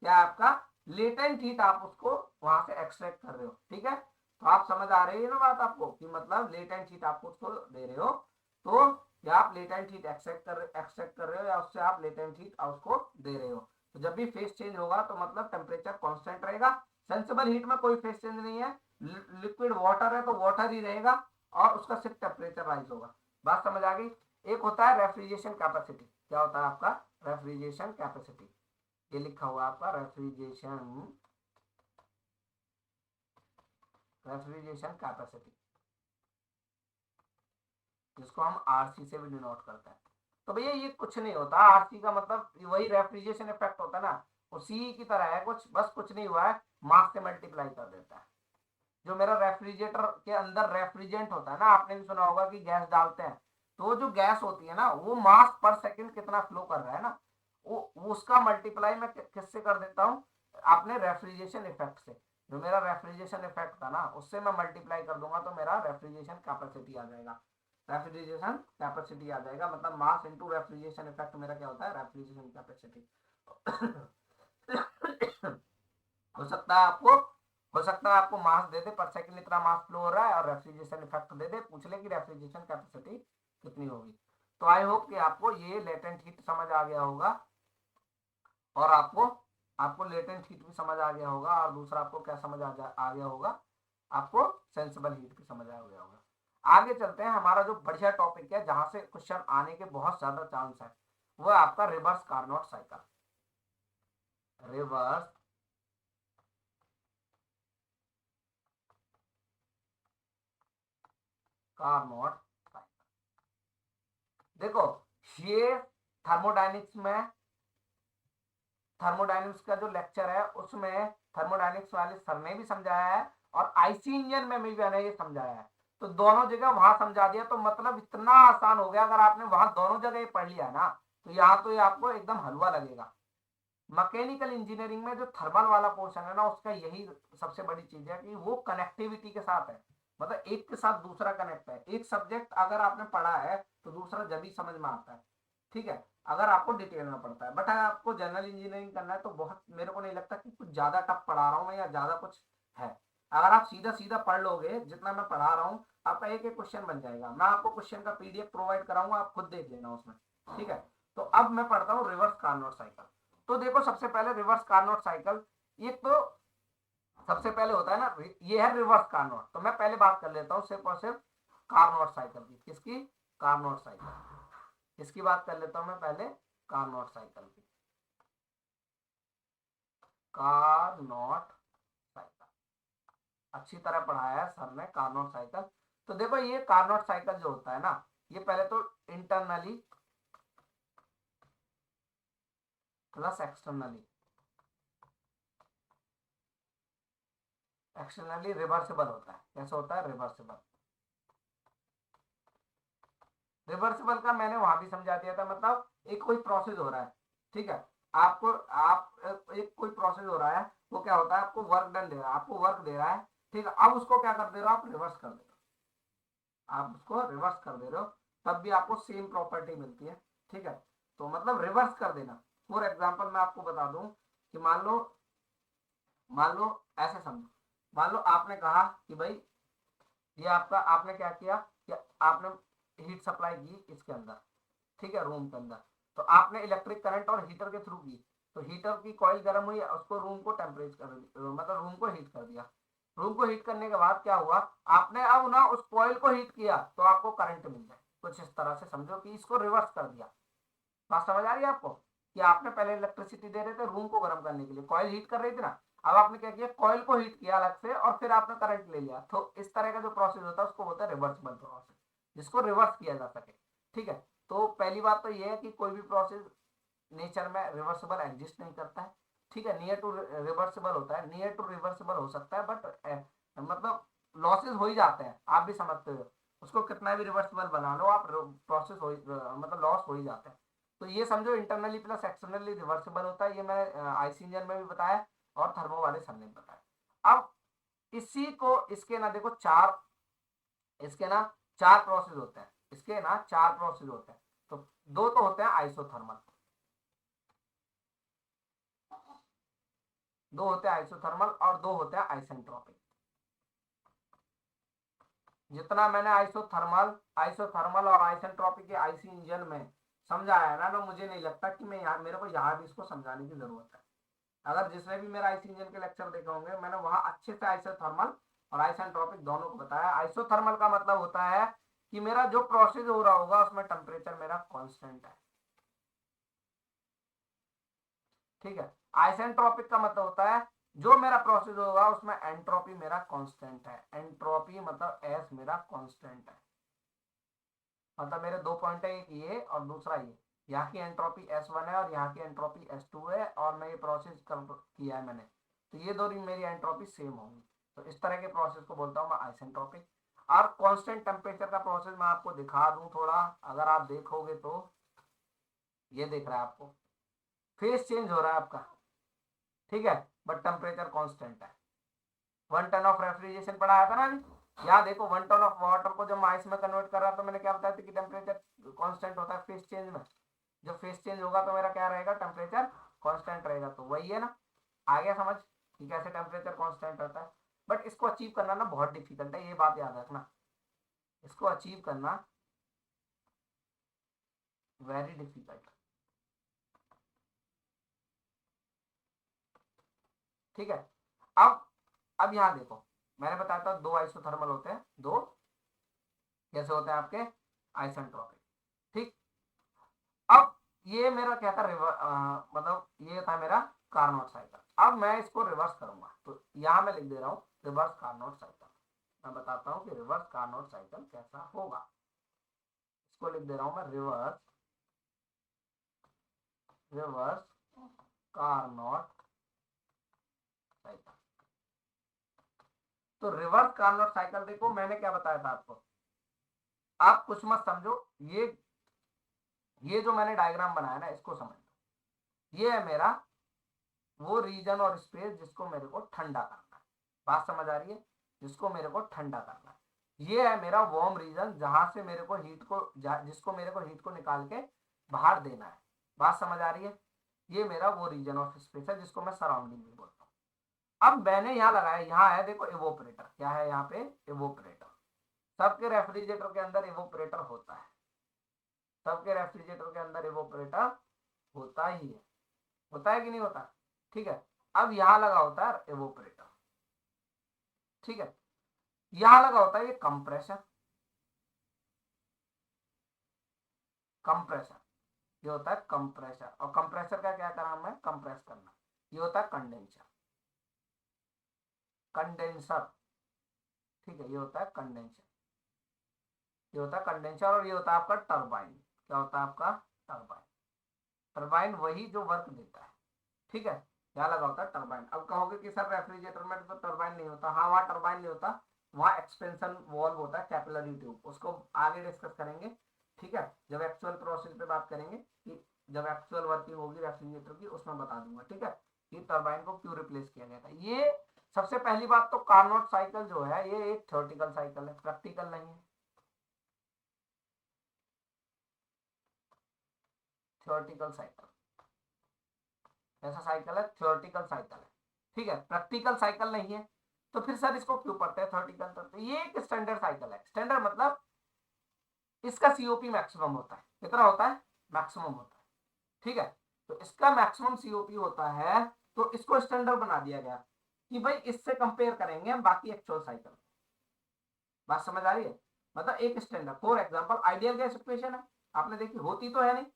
क्या आपका? लेटेंट हीट आप उसको वहां से एक्सट्रैक्ट कर रहे हो। ठीक है, तो आप समझ आ रही है ना बात आपको, कि मतलब लेटेंट हीट आप उसको दे रहे हो। तो या आप लेटेंट हीट एक्सट्रैक्ट कर रहे हो या उससे आप लेटेंट हीट उसको दे रहे हो। तो जब भी फेज चेंज होगा तो मतलब टेम्परेचर कांस्टेंट रहेगा। सेंसिबल हीट में कोई फेज चेंज नहीं है, लिक्विड वाटर है तो वाटर ही रहेगा और उसका सिर्फ टेम्परेचर राइज होगा। बात समझ आ गई? एक होता है रेफ्रिजरेशन कैपेसिटी। क्या होता है आपका? Refrigeration capacity. ये लिखा हुआ है आपका रेफ्रिजरेशन कैपेसिटी, जिसको हम आरसी से भी डिनोट करते हैं। तो भैया ये कुछ नहीं होता, आरसी का मतलब वही रेफ्रिजरेशन इफेक्ट होता है ना, उसी की तरह है कुछ, बस कुछ नहीं हुआ है, मास से मल्टीप्लाई कर देता है। जो मेरा रेफ्रिजरेटर के अंदर रेफ्रिजरेंट होता है ना, आपने भी सुना होगा कि गैस डालते हैं, तो जो गैस होती है ना वो मास पर सेकंड कितना फ्लो कर रहा है ना, वो उसका मल्टीप्लाई मैं किससे कर देता हूँ? आपने रेफ्रिजरेशन इफेक्ट से। जो मेरा रेफ्रिजरेशन इफेक्ट था ना उससे मैं मल्टीप्लाई कर दूंगा तो मेरा रेफ्रिजरेशन कैपेसिटी आ जाएगा। रेफ्रिजरेशन कैपेसिटी आ जाएगा, मतलब मास इंटू रेफ्रिजरेशन इफेक्ट मेरा क्या होता है? Refrigeration capacity. हो सकता है आपको मास दे दे पर सेकंड इतना मास फ्लो हो रहा है और रेफ्रिजरेशन इफेक्ट दे दे, पूछ ले कि रेफ्रिजरेशन कैपेसिटी कितनी होगी। तो आई होप कि आपको ये लेटेंट हीट समझ आ गया होगा और आपको आपको लेटेंट हीट भी समझ आ गया होगा और दूसरा आपको क्या समझ आ गया होगा, आपको सेंसिबल हीट भी समझ आ गया होगा। आगे चलते हैं, हमारा जो बढ़िया टॉपिक है जहां से क्वेश्चन आने के बहुत ज्यादा चांस है वो है आपका reverse Carnot cycle. Reverse Carnot cycle. देखो ये थर्मोडाइनिक्स में, थर्मोडाइनमिक्स का जो लेक्चर है उसमें थर्मोडाइनमिक्स वाले सर ने भी समझाया है और आईसी इंजन में भी मैंने ये समझाया है। तो दोनों जगह वहां समझा दिया, तो मतलब इतना आसान हो गया। अगर आपने वहां दोनों जगह ये पढ़ लिया ना तो यहाँ तो ये आपको एकदम हलवा लगेगा। मैकेनिकल इंजीनियरिंग में जो थर्मल वाला पोर्शन है ना उसका यही सबसे बड़ी चीज है कि वो कनेक्टिविटी के साथ है, मतलब एक के साथ दूसरा कनेक्ट है। एक सब्जेक्ट अगर आपने पढ़ा है तो दूसरा जब भी समझ में आता है, ठीक है, अगर आपको डिटेल में पड़ता है। बट अगर आपको जनरल इंजीनियरिंग करना है तो बहुत, मेरे को नहीं लगता कि कुछ ज्यादा टफ पढ़ा रहा हूँ मैं या ज्यादा कुछ है। अगर आप सीधा सीधा पढ़ लोगे जितना मैं पढ़ा रहा हूँ, आपका एक एक क्वेश्चन बन जाएगा। मैं आपको क्वेश्चन का पीडीएफ प्रोवाइड कराऊंगा, आप खुद देख लेना उसमें, ठीक है। तो अब मैं पढ़ता हूँ रिवर्स कार्नोट साइकिल। तो देखो सबसे पहले रिवर्स कार्नोट साइकिल, ये तो सबसे पहले होता है ना, ये है रिवर्स कार्नोट। तो मैं पहले बात कर लेता हूँ सिर्फ और सिर्फ कार्नोट साइकिल की। किसकी? Carnot cycle. इसकी बात कर लेता हूँ मैं पहले, कार्नोट साइकिल की। कार्नोट साइकिल अच्छी तरह पढ़ाया है सर ने, कार्नोट साइकिल। तो देखो ये कार्नोट साइकिल जो होता है ना, ये पहले तो internally plus externally, externally reversible होता है। कैसे होता है? रिवर्सिबल। रिवर्सिबल का मैंने वहां भी समझा दिया था, मतलब एक कोई प्रोसेस हो रहा है, ठीक है, आपको आप एक कोई प्रोसेस हो रहा है, वो क्या होता है, आपको वर्क डन दे रहा है, आपको वर्क दे रहा है, ठीक है, अब उसको क्या कर दे रहे हो, आप रिवर्स कर दे रहे हो, आप उसको रिवर्स कर दे रहे हो, तब भी आपको सेम प्रॉपर्टी मिलती है, ठीक है। तो मतलब रिवर्स कर देना। फॉर एग्जाम्पल मैं आपको बता दूं कि मान लो ऐसे समझो, मान लो आपने कहा कि भाई ये आपका, आपने क्या किया कि आपने हीट सप्लाई की इसके अंदर, ठीक है, रूम के अंदर। तो आपने इलेक्ट्रिक करंट और हीटर के थ्रू की, तो हीटर की कॉइल गर्म हुई, उसको रूम को टेम्परेचर मतलब रूम को हीट कर दिया। रूम को हीट करने के बाद क्या हुआ, आपने अब ना उस कॉइल को हीट किया तो आपको करंट मिल जाए। कुछ इस तरह से समझो कि इसको रिवर्स कर दिया। बात समझ आ रही है आपको कि आपने पहले इलेक्ट्रिसिटी दे रहे थे रूम को गर्म करने के लिए, कॉइल हीट कर रही थी ना, अब आपने क्या किया, कॉइल को हीट किया अलग से और फिर आपने करंट ले लिया। तो इस तरह का जो प्रोसेस होता है उसको बोलते हैं रिवर्सिबल प्रोसेस, जिसको रिवर्स किया जा सके, ठीक है। तो पहली बात तो ये है कि कोई भी प्रोसेस नेचर में रिवर्सिबल एग्जिस्ट नहीं करता है, ठीक है। नियर टू रिवर्सिबल होता है, नियर टू रिवर्सिबल हो सकता है, बट मतलब लॉसेस हो ही जाते हैं, आप भी समझते हो। उसको कितना भी रिवर्सिबल बना लो आप, प्रोसेस हो मतलब लॉस हो ही जाते हैं। तो ये समझो इंटरनली प्लस एक्सटर्नली रिवर्सिबल होता है, ये मैंने आईसी इंजन में भी बताया और थर्मो वाले सर ने बताया। अब इसी को, इसके ना देखो चार, इसके ना चार प्रोसेस होते हैं, इसके ना चार प्रोसेस होते हैं। तो दो तो होते हैं आइसोथर्मल, दो होते हैं आइसोथर्मल और दो होते हैं आइसेंट्रोपिक। जितना मैंने आइसोथर्मल आइसोथर्मल और आइसेंट्रोपिक के आईसी इंजन में समझाया है ना, मुझे नहीं लगता कि मैं यहाँ, मेरे को यहाँ भी इसको समझाने की जरूरत है। अगर जिसने भी मेरा आईसी इंजन के लेक्चर देखे होंगे, मैंने वहां अच्छे से आइसोथर्मल और आइसेंट्रोपिक दोनों को बताया। आइसोथर्मल का मतलब होता है कि मेरा जो प्रोसेस हो रहा होगा उसमें टेम्परेचर मेरा कांस्टेंट है, ठीक है। आइसेंट्रोपिक का मतलब होता है जो मेरा प्रोसेस होगा उसमें एंट्रोपी मेरा कांस्टेंट है। एंट्रोपी मतलब एस मेरा कांस्टेंट है, मतलब मेरे दो पॉइंट है, एक ये और दूसरा ये। यहाँ की एंट्रोपी S1 है और यहाँ की एंट्रोपी S2 है और मैं ये प्रोसेस किया है मैंने, तो ये दो मेरी एंट्रोपी सेम होगी। तो इस तरह के प्रोसेस को बोलता हूँ मैं आइसेंट्रोपिक। और कांस्टेंट टेम्परेचर का प्रोसेस मैं आपको दिखा दूं थोड़ा, अगर आप देखोगे तो ये दिख रहा है आपको, फेस चेंज हो रहा है आपका, ठीक है, बट टेम्परेचर कांस्टेंट है। 1 टन ऑफ रेफ्रिजरेशन पढ़ाया था ना अभी, यहाँ देखो 1 टन ऑफ वाटर को जब मैं आइस में कन्वर्ट कर रहा था, मैंने क्या बताया था कि टेम्परेचर कांस्टेंट होता है फेस चेंज में। जब फेस चेंज होगा तो मेरा क्या रहेगा, टेम्परेचर कांस्टेंट रहेगा। तो वही है ना, आ गया समझ कि कैसे टेम्परेचर कांस्टेंट रहता है। बट इसको अचीव करना ना बहुत डिफिकल्ट है, ये बात याद रखना, इसको अचीव करना वेरी डिफिकल्ट। ठीक है। अब यहां देखो, मैंने बताया था दो आइसोथर्मल होते हैं, दो कैसे होते हैं आपके आइसेंट्रोपिक। ठीक। अब ये मेरा क्या था, मतलब ये था मेरा कार्नोट साइकिल। अब मैं इसको रिवर्स करूंगा, तो यहां मैं लिख दे रहा हूं रिवर्स कार्नोट साइकिल। मैं बताता हूं कि रिवर्स कार्नोट साइकिल कैसा होगा। इसको लिख दे रहा हूं मैं रिवर्स रिवर्स कार्नोट साइकिल। तो रिवर्स कार्नोट साइकिल देखो, मैंने क्या बताया था आपको, आप कुछ मत समझो, ये जो मैंने डायग्राम बनाया ना इसको समझ लो। ये है मेरा वो रीजन और स्पेस जिसको मेरे को ठंडा करना है। बात समझ आ रही है? जिसको मेरे को ठंडा करना है। ये है मेरा वार्म रीजन, जहां से मेरे को हीट को जिसको मेरे को हीट को निकाल के बाहर देना है। बात समझ आ रही है? ये मेरा वो रीजन ऑफ स्पेस है जिसको मैं सराउंडिंग भी बोलता हूँ। अब मैंने यहाँ लगाया, यहाँ है देखो इवोपरेटर, क्या है यहाँ पे इवोपरेटर। सबके रेफ्रिजरेटर के अंदर इवोपरेटर होता है, सबके रेफ्रिजरेटर के अंदर इवोपरेटर होता ही है, होता है कि नहीं होता? ठीक है। अब यहां लगा होता है एवोपरेटर। ठीक है। यहां लगा होता है ये कंप्रेसर, कंप्रेसर ये होता है कंप्रेसर। और कंप्रेसर का क्या काम है? कंप्रेस करना। ये होता है कंडेंसर, कंडेंसर। ठीक है, ये होता है कंडेंसर, ये होता है कंडेंसर। और ये होता है आपका टरबाइन। क्या होता है आपका? टरबाइन। टरबाइन वही जो वर्क देता है। ठीक है। क्या लगा होता है? टरबाइन। अब कहोगे कि सर रेफ्रिजरेटर में तो टरबाइन नहीं होता। हाँ, वहां टरबाइन नहीं होता, वहां एक्सपेंशन वॉल्व होता है, कैपिलरी ट्यूब, उसको आगे डिस्कस करेंगे। ठीक है, जब एक्चुअल प्रोसेस पे बात करेंगे, कि जब एक्चुअल वर्किंग होगी रेफ्रिजरेटर की, उसमें बता दूंगा। ठीक है, कि टरबाइन को क्यों रिप्लेस किया गया था। ये सबसे पहली बात तो कार्नोट साइकिल जो है ये एक थ्योरेटिकल साइकिल है, प्रैक्टिकल नहीं है। थ्योरेटिकल साइकिल, ऐसा साइकिल है, थ्योरेटिकल साइकिल है। ठीक है, प्रैक्टिकल साइकिल नहीं है। तो फिर सर इसको क्यों पढ़ते हैं थ्योरेटिकल? तो ये एक स्टैंडर्ड साइकिल है। स्टैंडर्ड मतलब इसका सीओपी मैक्सिमम होता है। कितना होता है? मैक्सिमम होता है। ठीक है, तो इसका मैक्सिमम सीओपी होता है, तो इसको स्टैंडर्ड बना दिया गया कि भाई इससे कंपेयर करेंगे हम बाकी एक्चुअल साइकिल। बात समझ आ रही है? मतलब एक standard. For example ideal gas equation है, आपने देखी, होती तो है नहीं,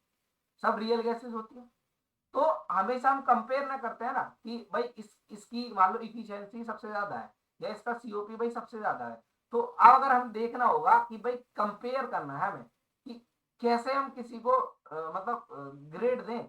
सब रियल गैसेस होती है। तो हमेशा हम कंपेयर ना करते हैं ना कि भाई इसकी मान लो इफिशियंसी सबसे ज्यादा है या इसका सीओपी भाई सबसे ज्यादा है। तो अब अगर हम देखना होगा कि भाई कंपेयर करना है हमें कि कैसे हम किसी को मतलब ग्रेड दें,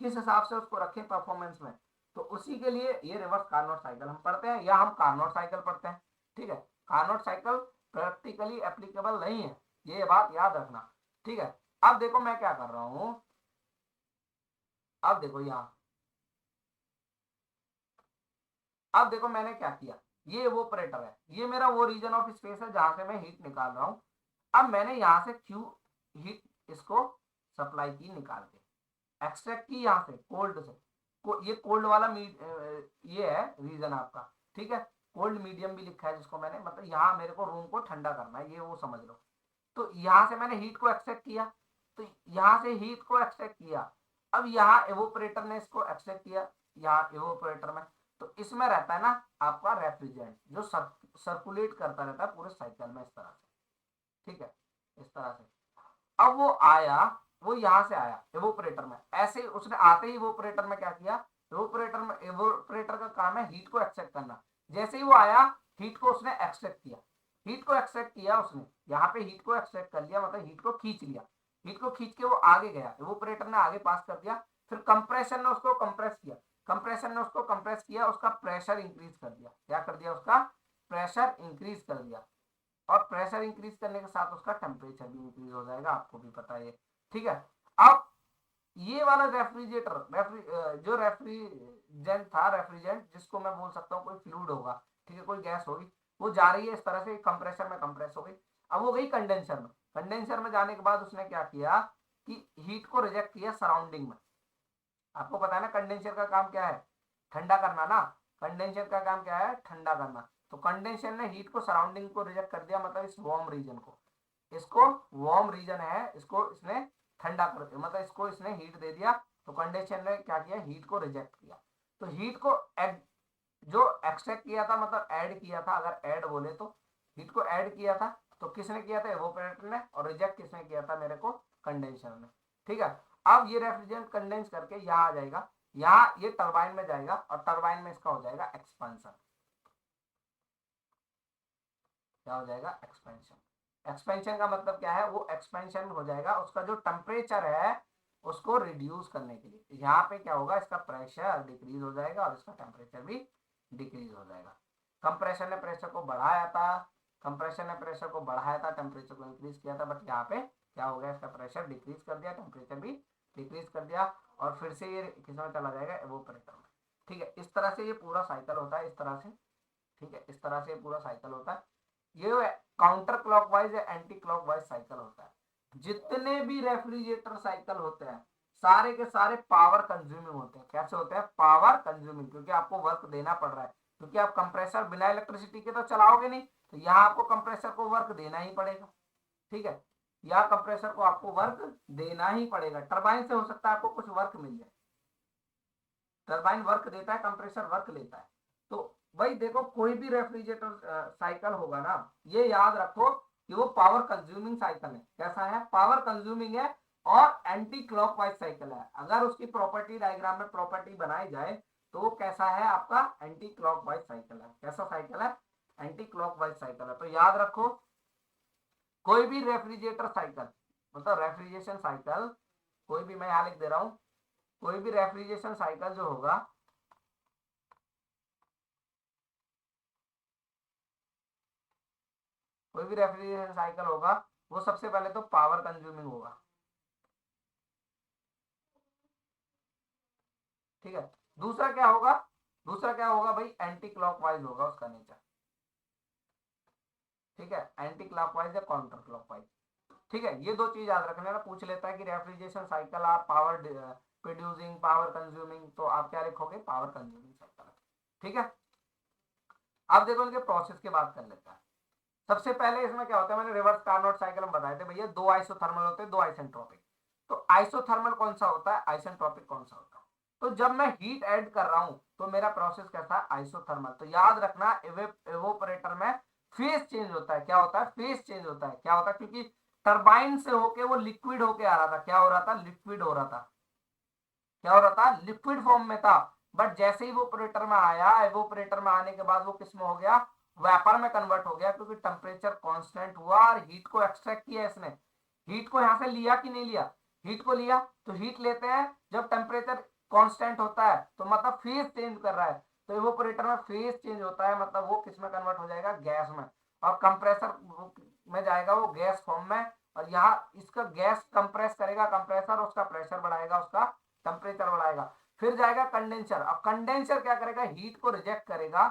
किस हिसाब से उसको रखें परफॉर्मेंस में, तो उसी के लिए ये रिवर्स कार्नोट साइकिल हम पढ़ते हैं, या हम कार्नोट साइकिल पढ़ते हैं। ठीक है, कार्नोट साइकिल प्रैक्टिकली एप्लीकेबल नहीं है, ये बात याद रखना। ठीक है। अब देखो मैं क्या कर रहा हूं, अब देखो यहाँ, अब देखो मैंने क्या किया, ये वो ऑपरेटर है, ये मेरा वो रीजन ऑफ स्पेस है जहां से मैं हीट निकाल रहा हूं। अब मैंने यहां से क्यू हीट इसको सप्लाई की, निकाल के एक्सट्रैक्ट की यहां से कोल्ड से। ये कोल्ड वाला ये है रीजन आपका। ठीक है, कोल्ड मीडियम भी लिखा है जिसको मैंने, मतलब यहाँ मेरे को रूम को ठंडा करना है, ये वो समझ लो। तो यहां से मैंने हीट को एक्सट्रैक्ट किया, तो यहां से हीट को एक्सट्रैक्ट किया। अब यहाँ एवोपरेटर ने इसको एक्सट्रैक्ट किया, यहाँ एवोपरेटर में। तो इसमें रहता है ना आपका रेफ्रिजरेंट, जो सर्कुलेट करता रहता है पूरे साइकिल में, इस तरह से। ठीक है, इस तरह से। अब वो आया, वो यहां से आया एवोपरेटर में, ऐसे ही उसने आते ही एवोपरेटर में क्या किया, एवोपरेटर का काम है हीट को एक्सट्रैक्ट करना। जैसे ही वो आया, हीट को उसने एक्सट्रैक्ट किया, हीट को एक्सट्रैक्ट किया उसने, यहाँ पे हीट को एक्सट्रैक्ट कर लिया, मतलब हीट को खींच लिया। हीट को खींच के वो आगे गया, एवोपरेटर ने आगे पास कर दिया। फिर कंप्रेशन ने उसको कंप्रेस किया, कंप्रेशन ने उसको कंप्रेस किया, उसका प्रेशर इंक्रीज कर दिया। क्या कर दिया? उसका प्रेशर इंक्रीज कर दिया। और प्रेशर इंक्रीज करने के साथ उसका टेम्परेचर भी इंक्रीज हो जाएगा, आपको भी पता है। ठीक है। अब ये वाला जो रेफ्रिजरेंट था, रेफ्रिजरेंट जिसको मैं बोल सकता हूँ कोई फ्लूइड होगा, ठीक है, कोई गैस होगी, वो जा रही है इस तरह से कंप्रेसर में, कंप्रेस हो गई। अब वो गई कंडेंसर में, कंडेंसर में जाने के बाद उसने क्या किया कि हीट को रिजेक्ट किया सराउंडिंग में। आपको पता है ना कंडेंसर का काम क्या है, ठंडा करना ना, कंडेंसर का काम क्या है, ठंडा करना। तो कंडेंसर ने हीट को सराउंडिंग को रिजेक्ट कर दिया, मतलब इस वार्म रीजन को, इसको वार्म रीजन है इसको इसने ठंडा कर दिया, मतलब इसको इसने हीट दे दिया। तो कंडेंसर ने क्या किया, हीट को रिजेक्ट किया। तो हीट को जो एक्सट्रैक्ट किया था, मतलब ऐड किया था, अगर ऐड बोले तो हीट को ऐड किया था, तो किसने किया था, एवोपरेटर ने, और रिजेक्ट किसने किया था मेरे को, कंडेंसर ने। ठीक है, अब ये रेफ्रिजरेंट कंडेंस करके यहाँ आ जाएगा, यहाँ ये टरबाइन में जाएगा, और टरबाइन में इसका हो जाएगा एक्सपेंशन। क्या हो जाएगा, एक्सपेंशन। एक्सपेंशन का मतलब क्या है, वो एक्सपेंशन हो जाएगा उसका जो टेम्परेचर है उसको रिड्यूस करने के लिए। यहाँ पे क्या होगा, इसका प्रेशर डिक्रीज हो जाएगा और इसका टेम्परेचर भी डिक्रीज हो जाएगा। कंप्रेशन ने प्रेशर को बढ़ाया था, कंप्रेशन ने प्रेशर को बढ़ाया था, टेम्परेचर को इंक्रीज किया था, बट यहाँ पे क्या हो गया, इसका प्रेशर डिक्रीज कर दिया, टेम्परेचर भी डिक्रीज कर दिया, और फिर से ये किसमें चला जाएगा, एवोपरेटर में। ठीक है, इस तरह से ये पूरा साइकिल होता है, इस तरह से। ठीक है, इस तरह से पूरा साइकिल होता है। ये काउंटर क्लॉकवाइज या एंटी क्लॉकवाइज साइकिल होता है। जितने भी रेफ्रिजरेटर साइकिल होते हैं सारे के सारे पावर कंज्यूमिंग होते हैं। कैसे होते हैं, पावर कंज्यूमिंग, क्योंकि आपको वर्क देना पड़ रहा है, क्योंकि आप कंप्रेसर बिना इलेक्ट्रिसिटी के तो चलाओगे नहीं, तो यहाँ आपको कंप्रेसर को वर्क देना ही पड़ेगा। ठीक है, या कंप्रेसर को आपको वर्क देना ही पड़ेगा। टरबाइन से हो सकता है आपको कुछ वर्क मिल जाए, टरबाइन वर्क देता है, कंप्रेसर वर्क लेता है। तो भाई देखो, कोई भी रेफ्रिजरेटर साइकिल होगा ना, ये याद रखो कि वो पावर कंज्यूमिंग साइकिल है। कैसा है, पावर कंज्यूमिंग है, और एंटी क्लॉकवाइज साइकिल है। अगर उसकी प्रॉपर्टी डायग्राम में प्रॉपर्टी बनाई जाए तो वो कैसा है, आपका एंटी क्लॉकवाइज साइकिल है। कैसा साइकिल है, एंटी क्लॉकवाइज साइकिल है। तो याद रखो, कोई भी रेफ्रिजरेटर साइकिल, मतलब रेफ्रिजरेशन साइकिल, कोई भी, मैं यहां लिख दे रहा हूं, कोई भी रेफ्रिजरेशन साइकिल जो होगा, कोई भी रेफ्रिजरेशन साइकिल होगा, वो सबसे पहले तो पावर कंज्यूमिंग होगा। ठीक है, दूसरा क्या होगा, दूसरा क्या होगा भाई, एंटी क्लॉकवाइज होगा उसका नेचर। ठीक है, एंटी क्लॉकवाइज या काउंटर क्लॉकवाइज। ठीक है, ये दो चीज याद रखना ना, पूछ लेता है कि रेफ्रिजरेशन साइकिल आप पावर प्रोड्यूसिंग, पावर कंज्यूमिंग, तो आप क्या लिखोगे, पावर कंज्यूमिंग साइकिल। ठीक है, अब देखो इनके प्रोसेस की बात कर लेते हैं। सबसे पहले इसमें क्या होता है, मैंने रिवर्स कार्नोट साइकिल में बताए थे भैया, दो आइसोथर्मल होते हैं, दो आइसेंट्रोपिक। तो आइसोथर्मल कौन सा होता है, आइसेंट्रोपिक कौन सा होता है। तो जब मैं हीट ऐड कर रहा हूं तो मेरा प्रोसेस कैसा है, आइसोथर्मल। तो याद रखना, एवोपरेटर में फेस चेंज होता है। क्या होता है, फेस चेंज होता है। क्या होता है, क्योंकि टरबाइन से होके वो लिक्विड होके आ रहा था, क्या हो रहा था, लिक्विड हो रहा था। क्या हो रहा था, लिक्विड फॉर्म में था। बट जैसे ही वो ऑपरेटर में आया, एवोपरेटर में आने के बाद वो किस में हो गया, वेपर में कन्वर्ट हो गया, क्योंकि टेम्परेचर कांस्टेंट हुआ और हीट को एक्सट्रैक्ट किया इसने। हीट को यहां से लिया कि नहीं लिया, हीट को लिया। तो हीट लेते हैं जब टेम्परेचर कांस्टेंट होता है, तो मतलब फेज चेंज कर रहा है। तो इवोपरेटर में फेज चेंज होता है, मतलब वो किस में कन्वर्ट हो जाएगा, गैस में। और कंप्रेसर में जाएगा वो गैस फॉर्म में, और यहाँ इसका गैस कंप्रेस करेगा कंप्रेसर, उसका प्रेशर बढ़ाएगा, उसका टेम्परेचर बढ़ाएगा। फिर जाएगा कंडेंसर। अब कंडेंसर क्या करेगा, हीट को रिजेक्ट करेगा,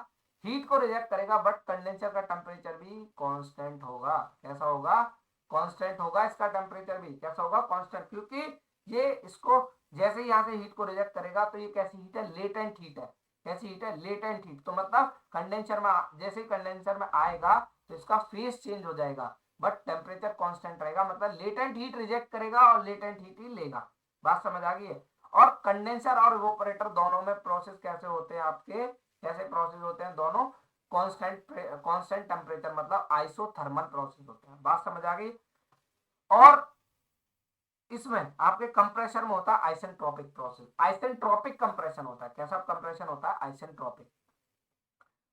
हीट को रिजेक्ट करेगा, बट कंडेंसर का टेम्परेचर भी कांस्टेंट होगा। कैसा होगा, कांस्टेंट होगा। इसका टेम्परेचर भी कैसा होगा, कांस्टेंट, क्योंकि ये इसको जैसे ही यहाँ से हीट को रिजेक्ट करेगा, तो ये कैसी हीट है, लेटेंट हीट है। कैसी हीट है, लेटेंट हीट। तो मतलब कंडेंसर में जैसे ही कंडेंसर में आएगा तो इसका फेस चेंज हो जाएगा, बट टेम्परेचर कांस्टेंट रहेगा। मतलब लेटेंट हीट रिजेक्ट करेगा और लेटेंट हीट ही लेगा। बात समझ आ गई है। और कंडेंसर और इवोपरेटर दोनों में प्रोसेस कैसे होते हैं आपके, कैसे प्रोसेस होते हैं दोनों, कांस्टेंट कांस्टेंट टेम्परेचर, मतलब आइसोथर्मल प्रोसेस होते हैं। बात समझ आ गई। और इसमें आपके कंप्रेशर में होता है आइसेंट्रोपिक प्रोसेस, आइसेंट्रोपिक कंप्रेशन होता है। कैसा कंप्रेशन होता है, आइसेंट्रोपिक।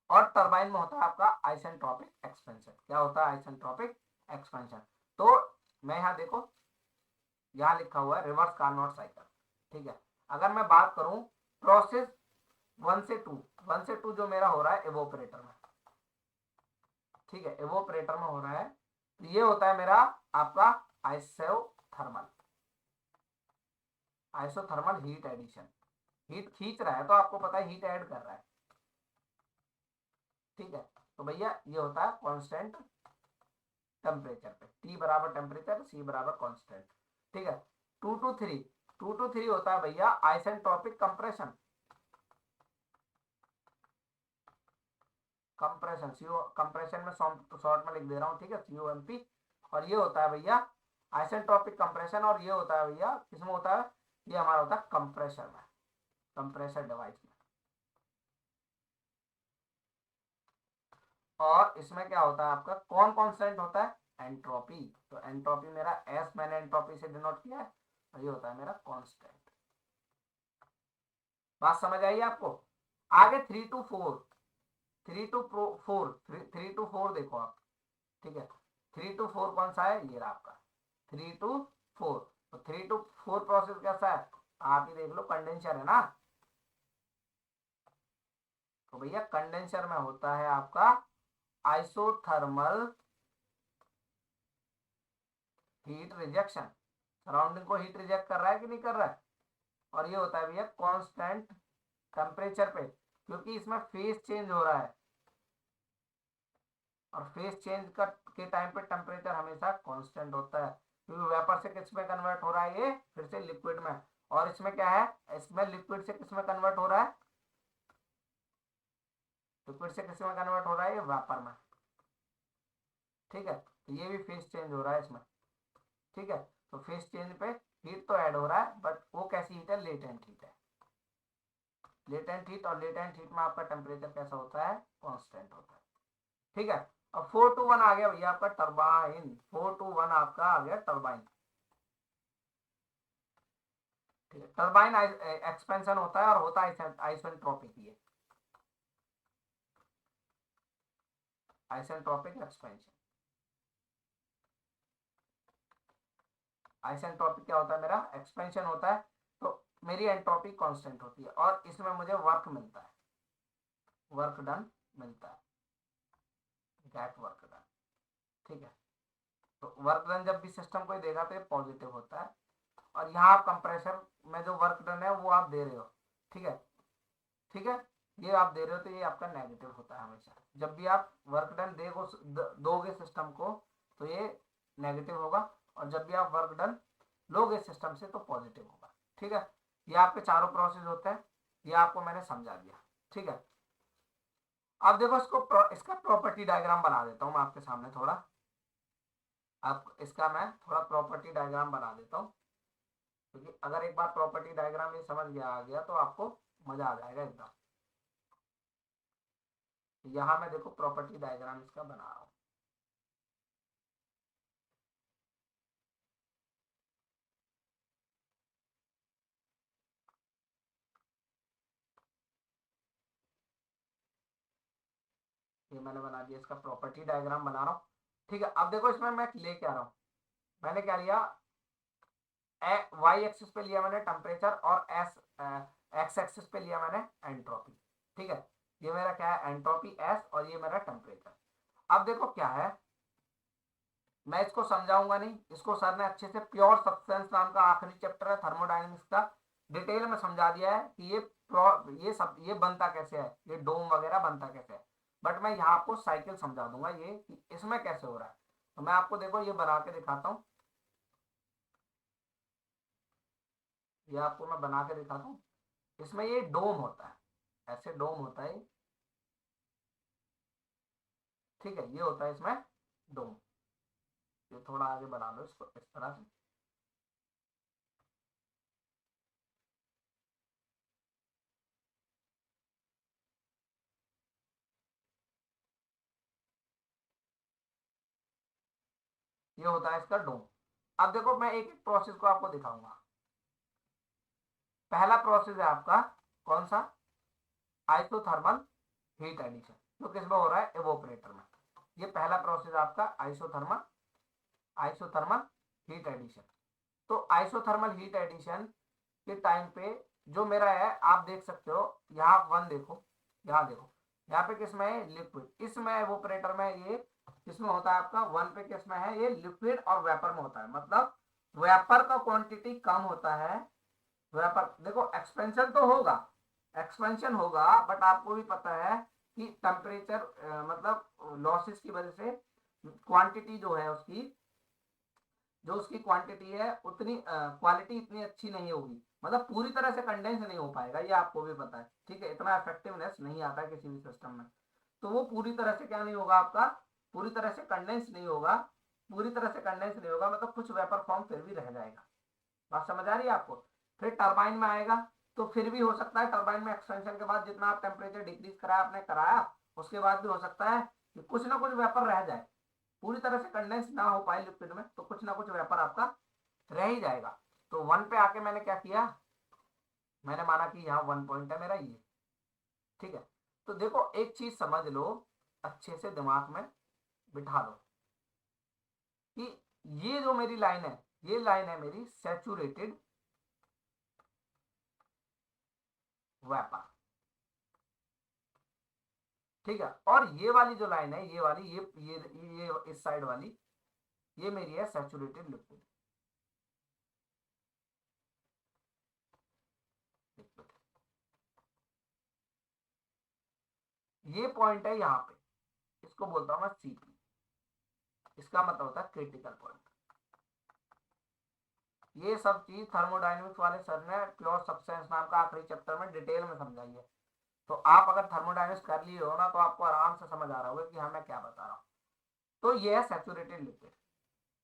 और टरबाइन में होता है आपका आइसेंट्रोपिक एक्सपेंशन। क्या होता है, आइसेंट्रोपिक एक्सपेंशन। तो मैं यहां देखो, यहां लिखा हुआ है रिवर्स कार्नोट साइकिल। ठीक है, अगर मैं बात करूं प्रोसेस वन से टू, वन से टू जो मेरा हो रहा है एवोपरेटर में। ठीक है, एवोपरेटर में हो रहा है, तो ये होता है मेरा आपका isothermal, isothermal heat addition. Heat खींच रहा है तो आपको पता है हीट ऐड कर रहा है। ठीक है, तो भैया ये होता है कांस्टेंट टेम्परेचर पे, टी बराबर टेम्परेचर, सी बराबर कांस्टेंट। ठीक है, two two three, two two three होता है भैया आइसेंट्रोपिक कंप्रेशन। कंप्रेशन, सीओ कंप्रेशन में शॉर्ट में लिख दे रहा हूँ, ठीक है, COMP। और ये होता है भैया आइसेंट्रोपिक कंप्रेशन, और ये होता है भैया किसमें होता है, ये हमारा होता है कंप्रेसर में, कंप्रेसर डिवाइस में। और इसमें क्या होता है आपका, कौन कांस्टेंट होता है, एंट्रोपी। तो एंट्रोपी मेरा एस मैंने एंट्रोपी से डिनोट किया है, और ये होता है मेरा कांस्टेंट। बात समझ आई आपको। आगे 3 to 4, 3 to 4, 3 to 4 देखो आप, ठीक है। 3 to 4 कौन सा है, ये रहा आपका 3 to 4। तो 3 to 4 प्रोसेस कैसा है, आप ही देख लो, कंडेंसर है ना। तो भैया कंडेंसर में होता है आपका आइसोथर्मल हीट रिजेक्शन, सराउंडिंग को हीट रिजेक्ट कर रहा है कि नहीं कर रहा है। और ये होता है भैया कांस्टेंट टेम्परेचर पे, क्योंकि इसमें फेज चेंज हो रहा है, और फेज चेंज का के टाइम पे टेम्परेचर हमेशा कांस्टेंट होता है, क्योंकि वेपर से किस में कन्वर्ट हो रहा है, ये फिर से लिक्विड में। और इसमें क्या है, इसमें लिक्विड से किस में कन्वर्ट हो रहा है, लिक्विड से किस में कन्वर्ट हो रहा है, ये वेपर में, ठीक है। तो ये भी फेज चेंज हो रहा है इसमें, ठीक है। तो फेज चेंज पे हीट तो ऐड हो रहा है, बट वो कैसी हीट है, लेटेंट हीट है, लेटेंट हीट। और लेटेंट हीट में आपका टेम्परेचर कैसा होता है, कांस्टेंट होता है, ठीक है। अब 4 to 1 आ गया भैया आपका टरबाइन, 4 to 1 आपका आ गया टरबाइन, ठीक है। टरबाइन एक्सपेंशन होता है, और होता है आइसेंट्रोपिक, ये आइसेंट्रोपिक एक्सपेंशन। आइसेंट्रोपिक क्या होता है, मेरा एक्सपेंशन होता है, तो मेरी एंट्रोपी कांस्टेंट होती है, और इसमें मुझे वर्क मिलता है, वर्क डन मिलता है, गेट वर्क डन, ठीक है। तो वर्क डन जब भी सिस्टम को देगा तो ये पॉजिटिव होता है, और यहाँ आप कंप्रेसर में जो वर्क डन है वो आप दे रहे हो, ठीक है, ठीक है, ये आप दे रहे हो, तो ये आपका नेगेटिव होता है हमेशा। जब भी आप वर्क डन दोगे सिस्टम को, तो ये नेगेटिव होगा, और जब भी आप वर्क डन लोगे सिस्टम से, तो पॉजिटिव होगा, ठीक है। ये आपके चारों प्रोसेस होते हैं, ये आपको मैंने समझा दिया, ठीक है। अब देखो इसका प्रॉपर्टी डायग्राम बना देता हूँ मैं आपके सामने थोड़ा, आप इसका मैं थोड़ा प्रॉपर्टी डायग्राम बना देता हूँ, क्योंकि अगर एक बार प्रॉपर्टी डायग्राम ये समझ गया आ गया, तो आपको मजा आ जाएगा एकदम। यहाँ मैं देखो प्रॉपर्टी डायग्राम इसका बना रहा हूँ, ये मैंने बना दिया, इसका प्रॉपर्टी डायग्राम बना रहा हूँ, ठीक है। अब देखो इसमें मैं ले क्या रहा हूँ, मैंने क्या लिया, वाई एक्सिस पे लिया मैंने टेम्परेचर, और एक्स एक्सिस पे लिया मैंने एंट्रोपी, ठीक है। ये मेरा क्या है, एंट्रोपी एस, और ये मेरा टेम्परेचर। अब देखो क्या है, मैं इसको समझाऊंगा नहीं, इसको सर ने अच्छे से प्योर सब्सटेंस नाम का आखिरी चैप्टर है थर्मोडायनेमिक्स का, डिटेल में समझा दिया है कि ये बनता कैसे है, ये डोम वगैरह बनता कैसे है। बट मैं यहाँ आपको साइकिल समझा दूंगा, ये कि इसमें कैसे हो रहा है। तो मैं आपको देखो ये बना के दिखाता हूँ, ये आपको मैं बना के दिखाता हूँ। इसमें ये डोम होता है, ऐसे डोम होता है, ठीक है, ये होता है इसमें डोम। ये थोड़ा आगे बढ़ा लो इसको इस तरह से, ये होता है इसका डोम। अब देखो मैं एक एक प्रोसेस को आपको दिखाऊंगा। पहला प्रोसेस है आपका कौन सा, आइसोथर्मल हीट एडिशन, जो किसमें हो रहा है, एवोपरेटर में। ये पहला प्रोसेस आपका आइसोथर्मल आइसोथर्मल हीट एडिशन। तो आइसोथर्मल हीट एडिशन के टाइम पे जो मेरा है, आप देख सकते हो, यहाँ 1 देखो, यहाँ देखो, यहाँ पे किसमें है, लिक्विड, इसमें एवोपरेटर में ये किसमें होता है आपका, 1 पे किसमें है, ये लिक्विड और वेपर में होता है, मतलब वेपर का क्वांटिटी कम होता है। वेपर देखो एक्सपेंशन तो होगा, एक्सपेंशन होगा, बट आपको भी पता है कि टेम्परेचर मतलब लॉसेस की वजह से क्वांटिटी जो है उसकी, जो उसकी क्वांटिटी है उतनी क्वालिटी इतनी अच्छी नहीं होगी, मतलब पूरी तरह से कंडेंस नहीं हो पाएगा, ये आपको भी पता है, ठीक है। इतना इफेक्टिवनेस नहीं आता किसी भी सिस्टम में। तो वो पूरी तरह से क्या नहीं होगा आपका, पूरी तरह से कंडेंस नहीं होगा, पूरी तरह से कंडेंस नहीं होगा, मतलब कुछ वेपर फॉर्म फिर भी रह जाएगा। बात समझ आ रही है आपको? फिर टरबाइन में आएगा तो फिर भी हो सकता है टरबाइन में एक्सपेंशन के बाद जितना आप टेम्परेचर डिक्रीज कराया आपने कराया, उसके बाद भी हो सकता है कि कुछ ना कुछ वेपर रह जाए, पूरी तरह से कंडेंस ना हो पाए लिक्विड में, तो कुछ ना कुछ वेपर आपका रह ही जाएगा। तो 1 पे आके मैंने क्या किया, मैंने माना कि यहाँ 1 पॉइंट है मेरा ये, ठीक है। तो देखो एक चीज समझ लो, अच्छे से दिमाग में बिठा लो कि ये जो मेरी लाइन है, ये लाइन है मेरी सैचुरेटेड वेपर, ठीक है। और ये वाली जो लाइन है, ये वाली ये इस साइड वाली, ये मेरी है सैचुरेटेड लिक्विड। ये पॉइंट है यहाँ पे, इसको बोलता हूं मैं सीपी, इसका मतलब होता है क्रिटिकल पॉइंट। ये सब चीज थर्मोडायनेमिक्स वाले सर ने प्योर सब्सटेंस नाम का आखिरी चैप्टर में डिटेल में समझाई है। तो आप अगर थर्मोडायनेमिक्स कर लिए हो ना, तो आपको आराम से समझ आ रहा होगा कि हाँ मैं क्या बता रहा हूँ। तो ये है सैचुरेटेड लिक्विड।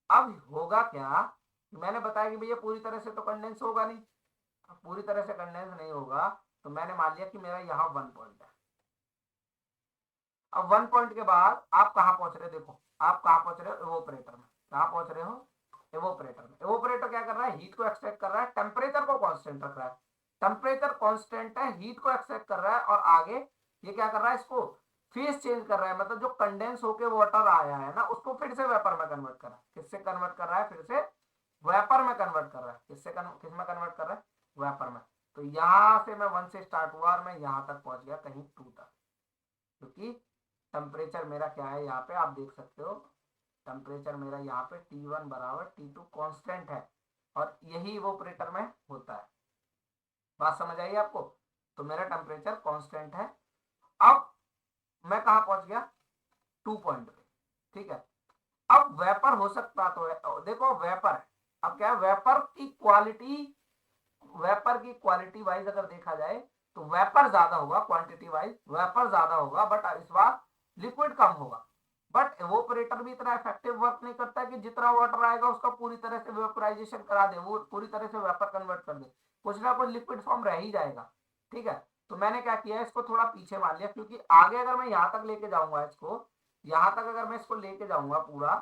अब होगा क्या, मैंने बताया कि भैया पूरी तरह से तो कंडेंस होगा नहीं, पूरी तरह से कंडेंस नहीं होगा, तो मैंने मान लिया कि मेरा यहाँ 1 पॉइंट है। अब 1 पॉइंट के बाद आप कहाँ पहुंच रहे हो, देखो आप कहाँ पहुंच रहे हो, एवोपरेटर में। कहाँ पहुंच रहे हो, एवोपरेटर में। एवोपरेटर क्या कर रहा है, हीट को एक्सट्रैक्ट कर रहा है, टेम्परेचर को कांस्टेंट रख रहा है। टेम्परेचर कांस्टेंट है, हीट को एक्सट्रैक्ट कर रहा है, और आगे ये क्या कर रहा है, इसको फेस चेंज कर रहा है, मतलब जो कंडेंस होके वाटर आया है ना, उसको फिर से वेपर में कन्वर्ट कर रहा है। किससे कन्वर्ट कर रहा है, फिर से वेपर में कन्वर्ट कर रहा है। किस में कन्वर्ट कर रहा है, वेपर में। तो यहां से मैं 1 से स्टार्ट हुआ और मैं यहां तक पहुंच गया, कहीं 2 तक, क्योंकि टेम्परेचर मेरा क्या है, यहाँ पे आप देख सकते हो, टेम्परेचर मेरा यहाँ पे T1 बराबर T2 कांस्टेंट है, और यही इवोपरेटर में होता है। बात समझ आई आपको? तो मेरा टेम्परेचर कांस्टेंट है। अब मैं कहा पहुंच गया, 2 पॉइंट पे, ठीक है। अब वेपर हो सकता तो है, देखो वेपर है, अब क्या है, वेपर की क्वालिटी वाइज अगर देखा जाए तो वेपर ज्यादा होगा, क्वांटिटी वाइज वेपर ज्यादा होगा, बट इस बार लिक्विड कम होगा। बट एवोपरेटर भी इतना इफेक्टिव वर्क नहीं करता कि जितना वाटर आएगा उसका पूरी तरह से वेपोराइजेशन करा दे, वो पूरी तरह से वेपर कन्वर्ट कर दे, कुछ ना कुछ लिक्विड फॉर्म रह ही जाएगा, ठीक है। तो मैंने क्या किया, इसको थोड़ा पीछे मान लिया, क्योंकि आगे अगर मैं यहां तक लेके जाऊंगा इसको, यहां तक अगर मैं इसको लेके जाऊंगा पूरा,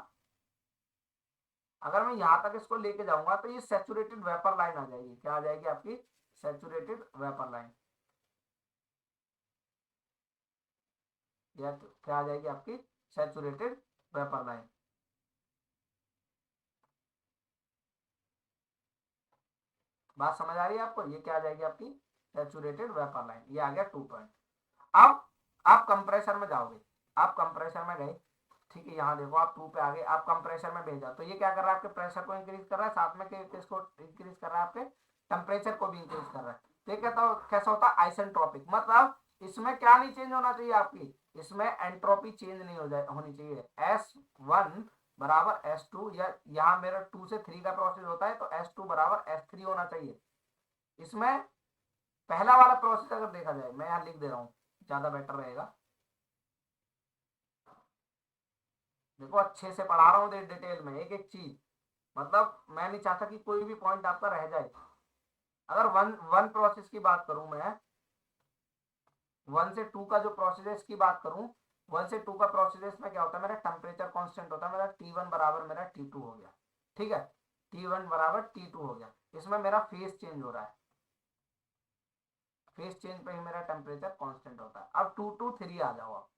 अगर मैं यहां तक इसको लेके जाऊंगा तो ये सैचुरेटेड वेपर लाइन आ जाएगी। क्या आ जाएगी आपकी, सैचुरेटेड वेपर लाइन, या क्या आ जाएगी आपकी, सैचुरेटेड वेपर लाइन। बात समझ आ रही है आपको, ये क्या आ जाएगी आपकी, सैचुरेटेड वेपर लाइन। ये आ गया 2 पॉइंट। अब आप कंप्रेसर में जाओगे, आप कंप्रेसर में गए, ठीक है, यहाँ देखो आप 2 पे आ गए, आप कंप्रेसर में भेजा, तो ये क्या कर रहा है, आपके प्रेशर को इंक्रीज कर रहा है, साथ में किसको इंक्रीज कर रहा है, आपके टेम्परेचर को भी इंक्रीज कर रहा है। तो ये कहता कैसा होता है, आइसेंट्रोपिक, मतलब इसमें क्या नहीं चेंज होना चाहिए आपकी, इसमें एंट्रोपी चेंज नहीं हो जाए होनी चाहिए। S1 बराबर S2, या यहाँ मेरा 2 से 3 का प्रोसेस होता है, तो S2 बराबर S3 होना चाहिए। इसमें पहला वाला प्रोसेस अगर देखा जाए, मैं यहाँ लिख दे रहा हूँ, ज्यादा बेटर रहेगा। देखो अच्छे से पढ़ा रहा हूँ डिटेल में, एक एक चीज, मतलब मैं नहीं चाहता कि कोई भी पॉइंट आपका रह जाए। अगर वन वन प्रोसेस की बात करूं मैं, 1 से 2 का जो प्रोसेस है इसकी बात करूं, 1 से 2 का प्रोसेस में क्या होता है, मेरा टेम्परेचर कांस्टेंट होता है, मेरा T1 बराबर मेरा T2 हो गया, ठीक है, T1 बराबर T2 हो गया। इसमें मेरा फेस चेंज हो रहा है, फेस चेंज पे ही मेरा टेम्परेचर कांस्टेंट होता है। अब 2 टू 3 आ जाओ, आप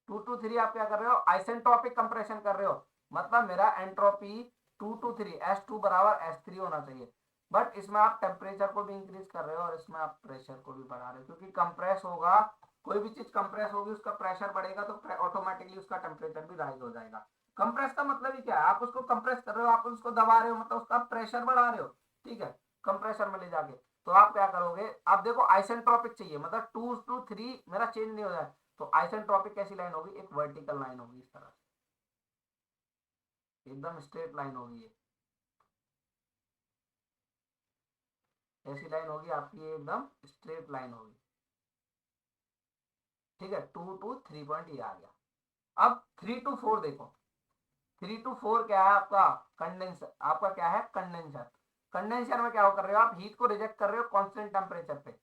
2 टू 3 आप क्या कर रहे हो, आइसेंट्रोपिक कंप्रेशन कर रहे हो, मतलब मेरा एंट्रोपी 2 टू 3 S2 बराबर S3 होना चाहिए। बट इसमें आप टेम्परेचर को भी इंक्रीज कर रहे हो और इसमें आप प्रेशर को भी बढ़ा रहे हो, क्योंकि कंप्रेस होगा, कोई भी चीज कंप्रेस होगी उसका प्रेशर बढ़ेगा, तो ऑटोमेटिकली उसका टेम्परेचर भी राइज हो जाएगा। कंप्रेस का मतलब ही क्या है, आप उसको कंप्रेस कर रहे हो, आप उसको दबा रहे हो, मतलब उसका प्रेशर बढ़ा रहे हो, ठीक है, कंप्रेसर में ले जाके। तो आप क्या करोगे, आप देखो आइसेंट्रोपिक चाहिए, मतलब 2 टू 3 मेरा चेंज नहीं हो जाए, तो आइसेंट्रोपिक कैसी लाइन होगी, एक वर्टिकल लाइन होगी, इस तरह से एकदम स्ट्रेट लाइन होगी, ये ऐसी लाइन होगी आपकी, एकदम स्ट्रेट लाइन होगी, ठीक है, 2 to 3 पॉइंट ये आ गया। अब 3 to 4 देखो, 3 to 4 क्या है आपका कंडेंसर, आपका क्या है कंडेंसर। कंडेंसर में क्या कर रहे हो आप, हीट को रिजेक्ट कर रहे हो कांस्टेंट टेम्परेचर पे।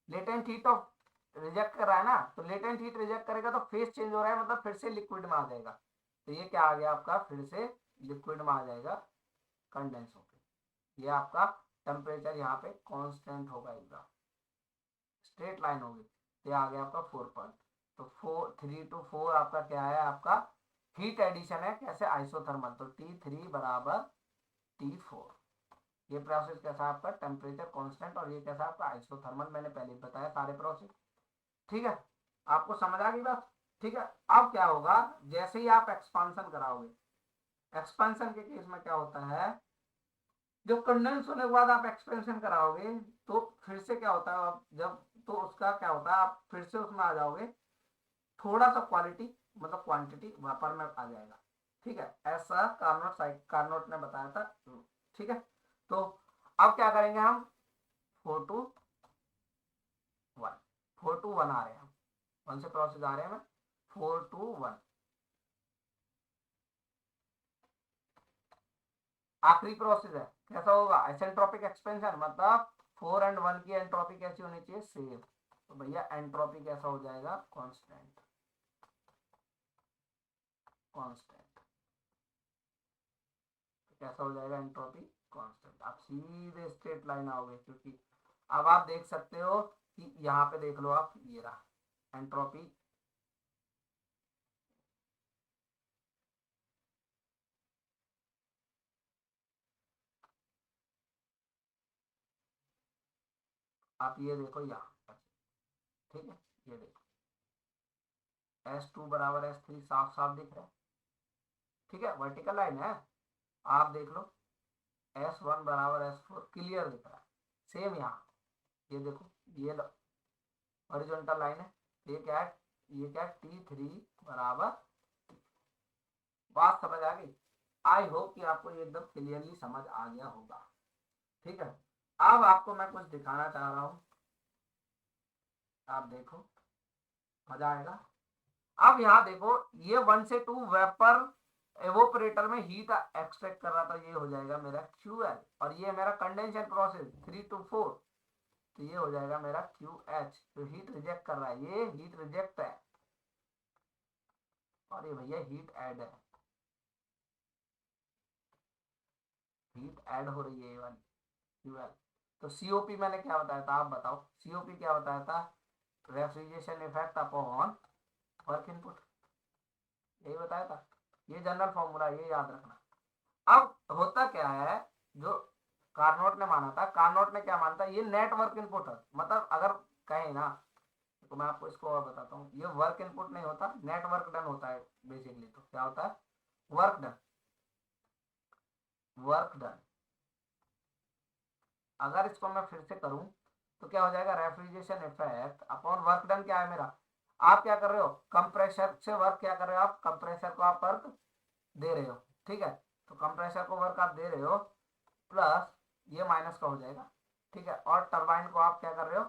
लेटेंट हीट ऑफ रिजेक्ट कर रहा है ना, तो लेटेंट हीट रिजेक्ट करेगा तो फेस चेंज हो रहा है, मतलब फिर से लिक्विड में आ जाएगा। तो ये क्या आ गया आपका, फिर से लिक्विड में आ जाएगा कंडेंस होकर। ये आपका टेम्परेचर यहाँ पे कांस्टेंट होगा एकदम, स्ट्रेट लाइन होगी। ये आ गया आपका 4 पॉइंट। तो 3 to 4 आपका क्या है, आपका हीट एडिशन है, कैसे आइसोथर्मल। तो T3 बराबर T4। ये प्रोसेस कैसा आपका टेम्परेचर कांस्टेंट, और ये कैसा आपका आइसोथर्मल, मैंने पहले बताया सारे प्रोसेस। ठीक है, आपको समझ आ गई बात। ठीक है, अब क्या होगा, जैसे ही आप एक्सपांसन कराओगे, एक्सपेंशन के केस में क्या होता है, जब कंडेंस होने के बाद आप एक्सपेंशन कराओगे तो फिर से क्या होता है, जब तो उसका क्या होता है, आप फिर से उसमें आ जाओगे, थोड़ा सा क्वालिटी मतलब क्वांटिटी वापर में आ जाएगा। ठीक है, ऐसा कार्नोट ने बताया था। ठीक है, तो अब क्या करेंगे हम, 4 to 1, 4 to 1 आ रहे हैं हम, 1 से प्रोसेस आ रहे हैं, 4 to 1। आखिरी प्रोसेस है, कैसा होगा आइसेंट्रोपिक एक्सपेंशन, मतलब 4 and 1 की एंट्रोपी कैसी होनी चाहिए, सेम। तो भैया एंट्रोपी कैसा हो जाएगा, कांस्टेंट, कांस्टेंट। कैसा हो जाएगा एंट्रोपी कांस्टेंट। आप सीधे स्ट्रेट लाइन आओगे, क्योंकि अब आप देख सकते हो कि यहाँ पे देख लो आप, ये रहा एंट्रोपी। आप ये देखो यहाँ, ठीक है, ये देखो S2 बराबर S3 साफ साफ दिख रहा है। ठीक है, वर्टिकल लाइन है, आप देख लो S1 बराबर S4 क्लियर दिख रहा है। सेम यहाँ, ये देखो, ये हॉरिजॉन्टल लाइन है, ये क्या है, ये क्या है T3 बराबर। बात समझ आ गई। आई होप कि आपको ये एकदम क्लियरली समझ आ गया होगा। ठीक है, अब आपको मैं कुछ दिखाना चाह रहा हूं, आप देखो, मजा आएगा। अब यहाँ देखो, ये 1 से 2 वेपर एवोपरेटर में हीट एक्सट्रैक्ट कर रहा था, ये हो जाएगा मेरा QL। और ये मेरा कंडेंसर प्रोसेस 3 to 4, तो ये हो जाएगा मेरा QH। तो हीट रिजेक्ट कर रहा है, ये हीट रिजेक्ट है, और ये भैया हीट ऐड है, हीट ऐड हो रही है ये वाली QL। तो COP मैंने क्या बताया था, आप बताओ COP क्या बताया था, refrigeration effect upon work input, यही बताया था। ये जनरल फॉर्मूला, ये याद रखना। अब होता क्या है, जो कार्नोट ने माना था, कार्नोट ने क्या माना था, ये नेट वर्क इनपुट है, मतलब अगर कहें ना, तो मैं आपको इसको और बताता हूँ, ये वर्क इनपुट नहीं होता, नेट वर्क डन होता है बेसिकली। तो क्या होता है, वर्क डन, वर्क डन। अगर इसको मैं फिर से करूं तो क्या हो जाएगा, refrigeration effect upon work done. क्या है मेरा, आप क्या कर रहे हो, कंप्रेसर से वर्क क्या कर रहे हो, आप कंप्रेसर को आप वर्क दे रहे हो। ठीक है, तो कंप्रेसर को वर्क आप दे रहे हो, प्लस ये माइनस का हो जाएगा। ठीक है, और टरबाइन को आप क्या कर रहे हो,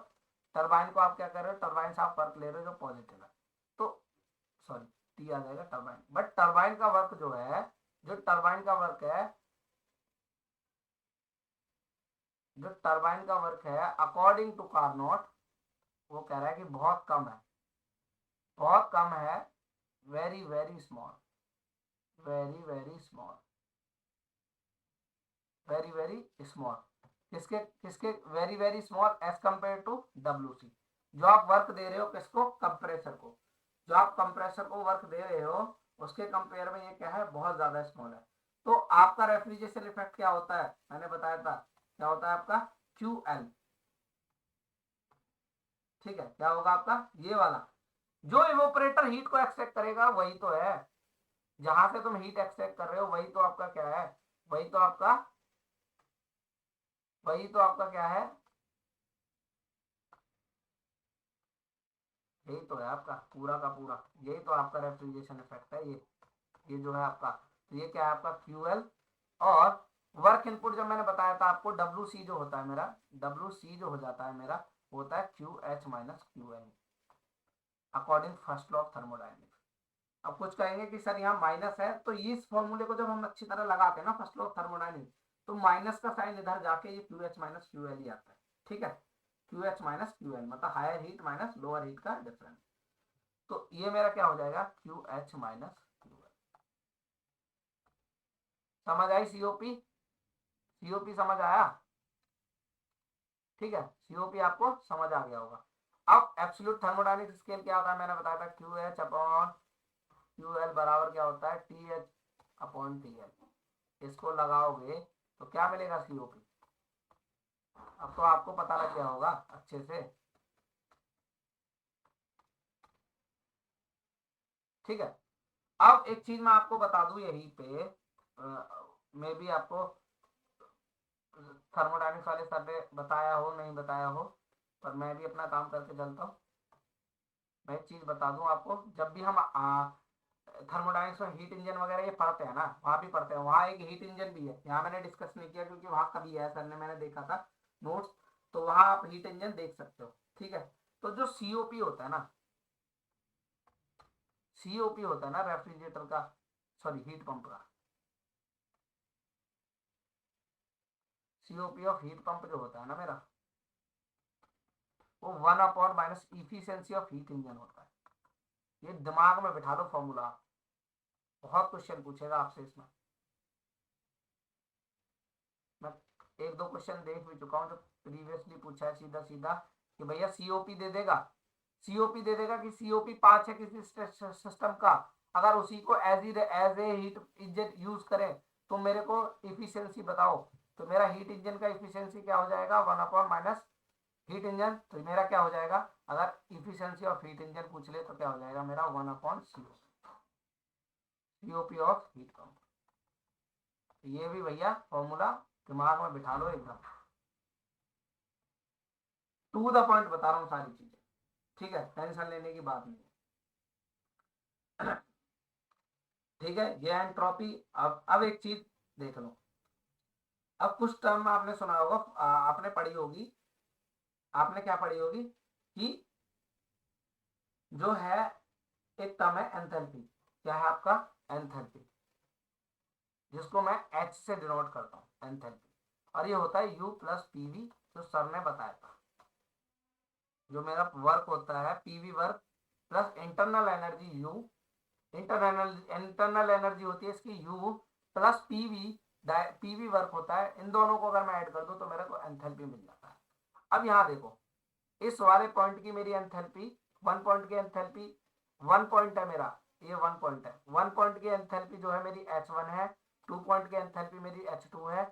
टरबाइन को आप क्या कर रहे हो, टरबाइन से आप वर्क ले रहे हो जो पॉजिटिव है। तो सॉरी, टी आ जाएगा टरबाइन, बट टरबाइन का वर्क जो है, जो टरबाइन का वर्क है, जो टरबाइन का वर्क है अकॉर्डिंग टू कार्नोट, वो कह रहा है कि बहुत कम है, बहुत कम है, very very small, very very small, very very small. किसके किसके very very small, as compare to WC। जो आप वर्क दे रहे हो किसको, कंप्रेसर को, जो आप कंप्रेसर को वर्क दे रहे हो उसके कंपेयर में ये क्या है, बहुत ज्यादा स्मॉल है। तो आपका रेफ्रिजरेशन इफेक्ट क्या होता है, मैंने बताया था, क्या होता है आपका QL। ठीक है, क्या होगा आपका ये वाला, जो इवोपरेटर हीट को एक्सट्रैक्ट करेगा वही तो है, जहां से तुम हीट एक्सट्रैक्ट कर रहे हो वही तो आपका क्या है, वही तो आपका, वही तो आपका क्या है, यही तो है आपका पूरा का पूरा, यही तो आपका रेफ्रिजरेशन इफेक्ट है। ये जो है आपका, तो ये क्या है आपका QL। और वर्क इनपुट जो मैंने बताया था आपको, WC जो होता है मेरा, WC जो हो जाता है मेरा, होता है QH minus QL। According first law of thermodynamics. अब कुछ कहेंगे कि सर यहाँ माइनस है, तो इस फॉर्मूले को जब हम अच्छी तरह लगाते हैं ना फर्स्ट लॉ ऑफ थर्मोडायनेमिक्स, तो माइनस का साइन इधर जाके ये Q H minus Q L ही आता है। ठीक है, Q H minus Q L मतलब higher heat minus lower heat का डिफरेंस। तो ये मेरा क्या हो जाएगा, Q H minus Q L. समझ आई सीओपी? सीओपी समझ आया? ठीक है, सीओपी आपको समझ आ गया होगा। अब एब्सोल्यूट थर्मोडायनेमिक स्केल क्या होता है, मैंने बताया था Q H upon Q L बराबर क्या होता है, T H upon T L. इसको लगाओगे तो क्या मिलेगा, सीओपी। अब तो आपको पता लग गया होगा अच्छे से। ठीक है, अब एक चीज मैं आपको बता दूं यहीं पे, मैं भी आपको थर्मोडायनेमिक्स वाले सर ने बताया हो नहीं बताया हो, पर मैं भी अपना काम करके चलता हूँ। मैं एक चीज बता दूं आपको, जब भी हम थर्मोडायनेमिक्स में हीट इंजन वगैरह ये पढ़ते हैं ना, वहां भी पढ़ते हैं, वहां एक हीट इंजन भी है, यहाँ मैंने डिस्कस नहीं किया क्योंकि वहां कभी है सर ने, मैंने देखा था नोट्स, तो वहां आप हीट इंजन देख सकते हो। ठीक है, तो जो सीओपी होता है ना, सीओपी होता है ना रेफ्रिजरेटर का, सॉरी हीट पंप का, सीओपी ऑफ हीट पंप जो होता है ना मेरा, वो 1/- इफिशियंसी ऑफ हीट इंजन होता है। ये दिमाग में बिठा दो फॉर्मूला, बहुत क्वेश्चन पूछेगा आपसे इसमें। मैं एक दो क्वेश्चन देख भी चुका हूँ जो प्रीवियसली पूछा है सीधा सीधा, कि भैया सीओपी दे देगा, सीओपी दे देगा कि सीओपी 5 है किसी सिस्टम का, अगर उसी को as a heat engine use करें तो मेरे को इफिशियंसी बताओ। तो मेरा हीट इंजन का इफिशियंसी क्या हो जाएगा, 1/- हीट इंजन, तो मेरा क्या हो जाएगा, अगर इफिशियंसी ऑफ हीट इंजन पूछ ले तो क्या हो जाएगा मेरा 1/CO, COP of heat pump. ये भी भैया फॉर्मूला दिमाग में बिठा लो एकदम, टू द पॉइंट बता रहा हूँ सारी चीजें। ठीक है, टेंशन लेने की बात नहीं है। ठीक है, ये एंट्रोपी। अब एक चीज देख लो, अब कुछ टर्म आपने सुना होगा, आपने पढ़ी होगी, आपने क्या पढ़ी होगी कि जो है एक टर्म है एंथैल्पी। क्या है आपका, एंथैल्पी, जिसको मैं एच से डिनोट करता हूँ एंथैल्पी, और ये होता है यू प्लस पीवी, जो सर ने बताया था। जो मेरा वर्क होता है PV work plus internal energy you, internal energy होती है इसकी you, plus PV, PV work होता है, इन दोनों को अगर मैं ऐड कर दूं तो मेरे को एंथैल्पी मिल जाता है। अब यहाँ देखो, इस वाले पॉइंट की मेरी एंथैल्पी, वन पॉइंट की एंथैल्पी, वन पॉइंट है मेरा, ये वन पॉइंट है, वन पॉइंट की एंथैल्पी जो है मेरी H1 है, टू पॉइंट की एंथैल्पी मेरी H2 है,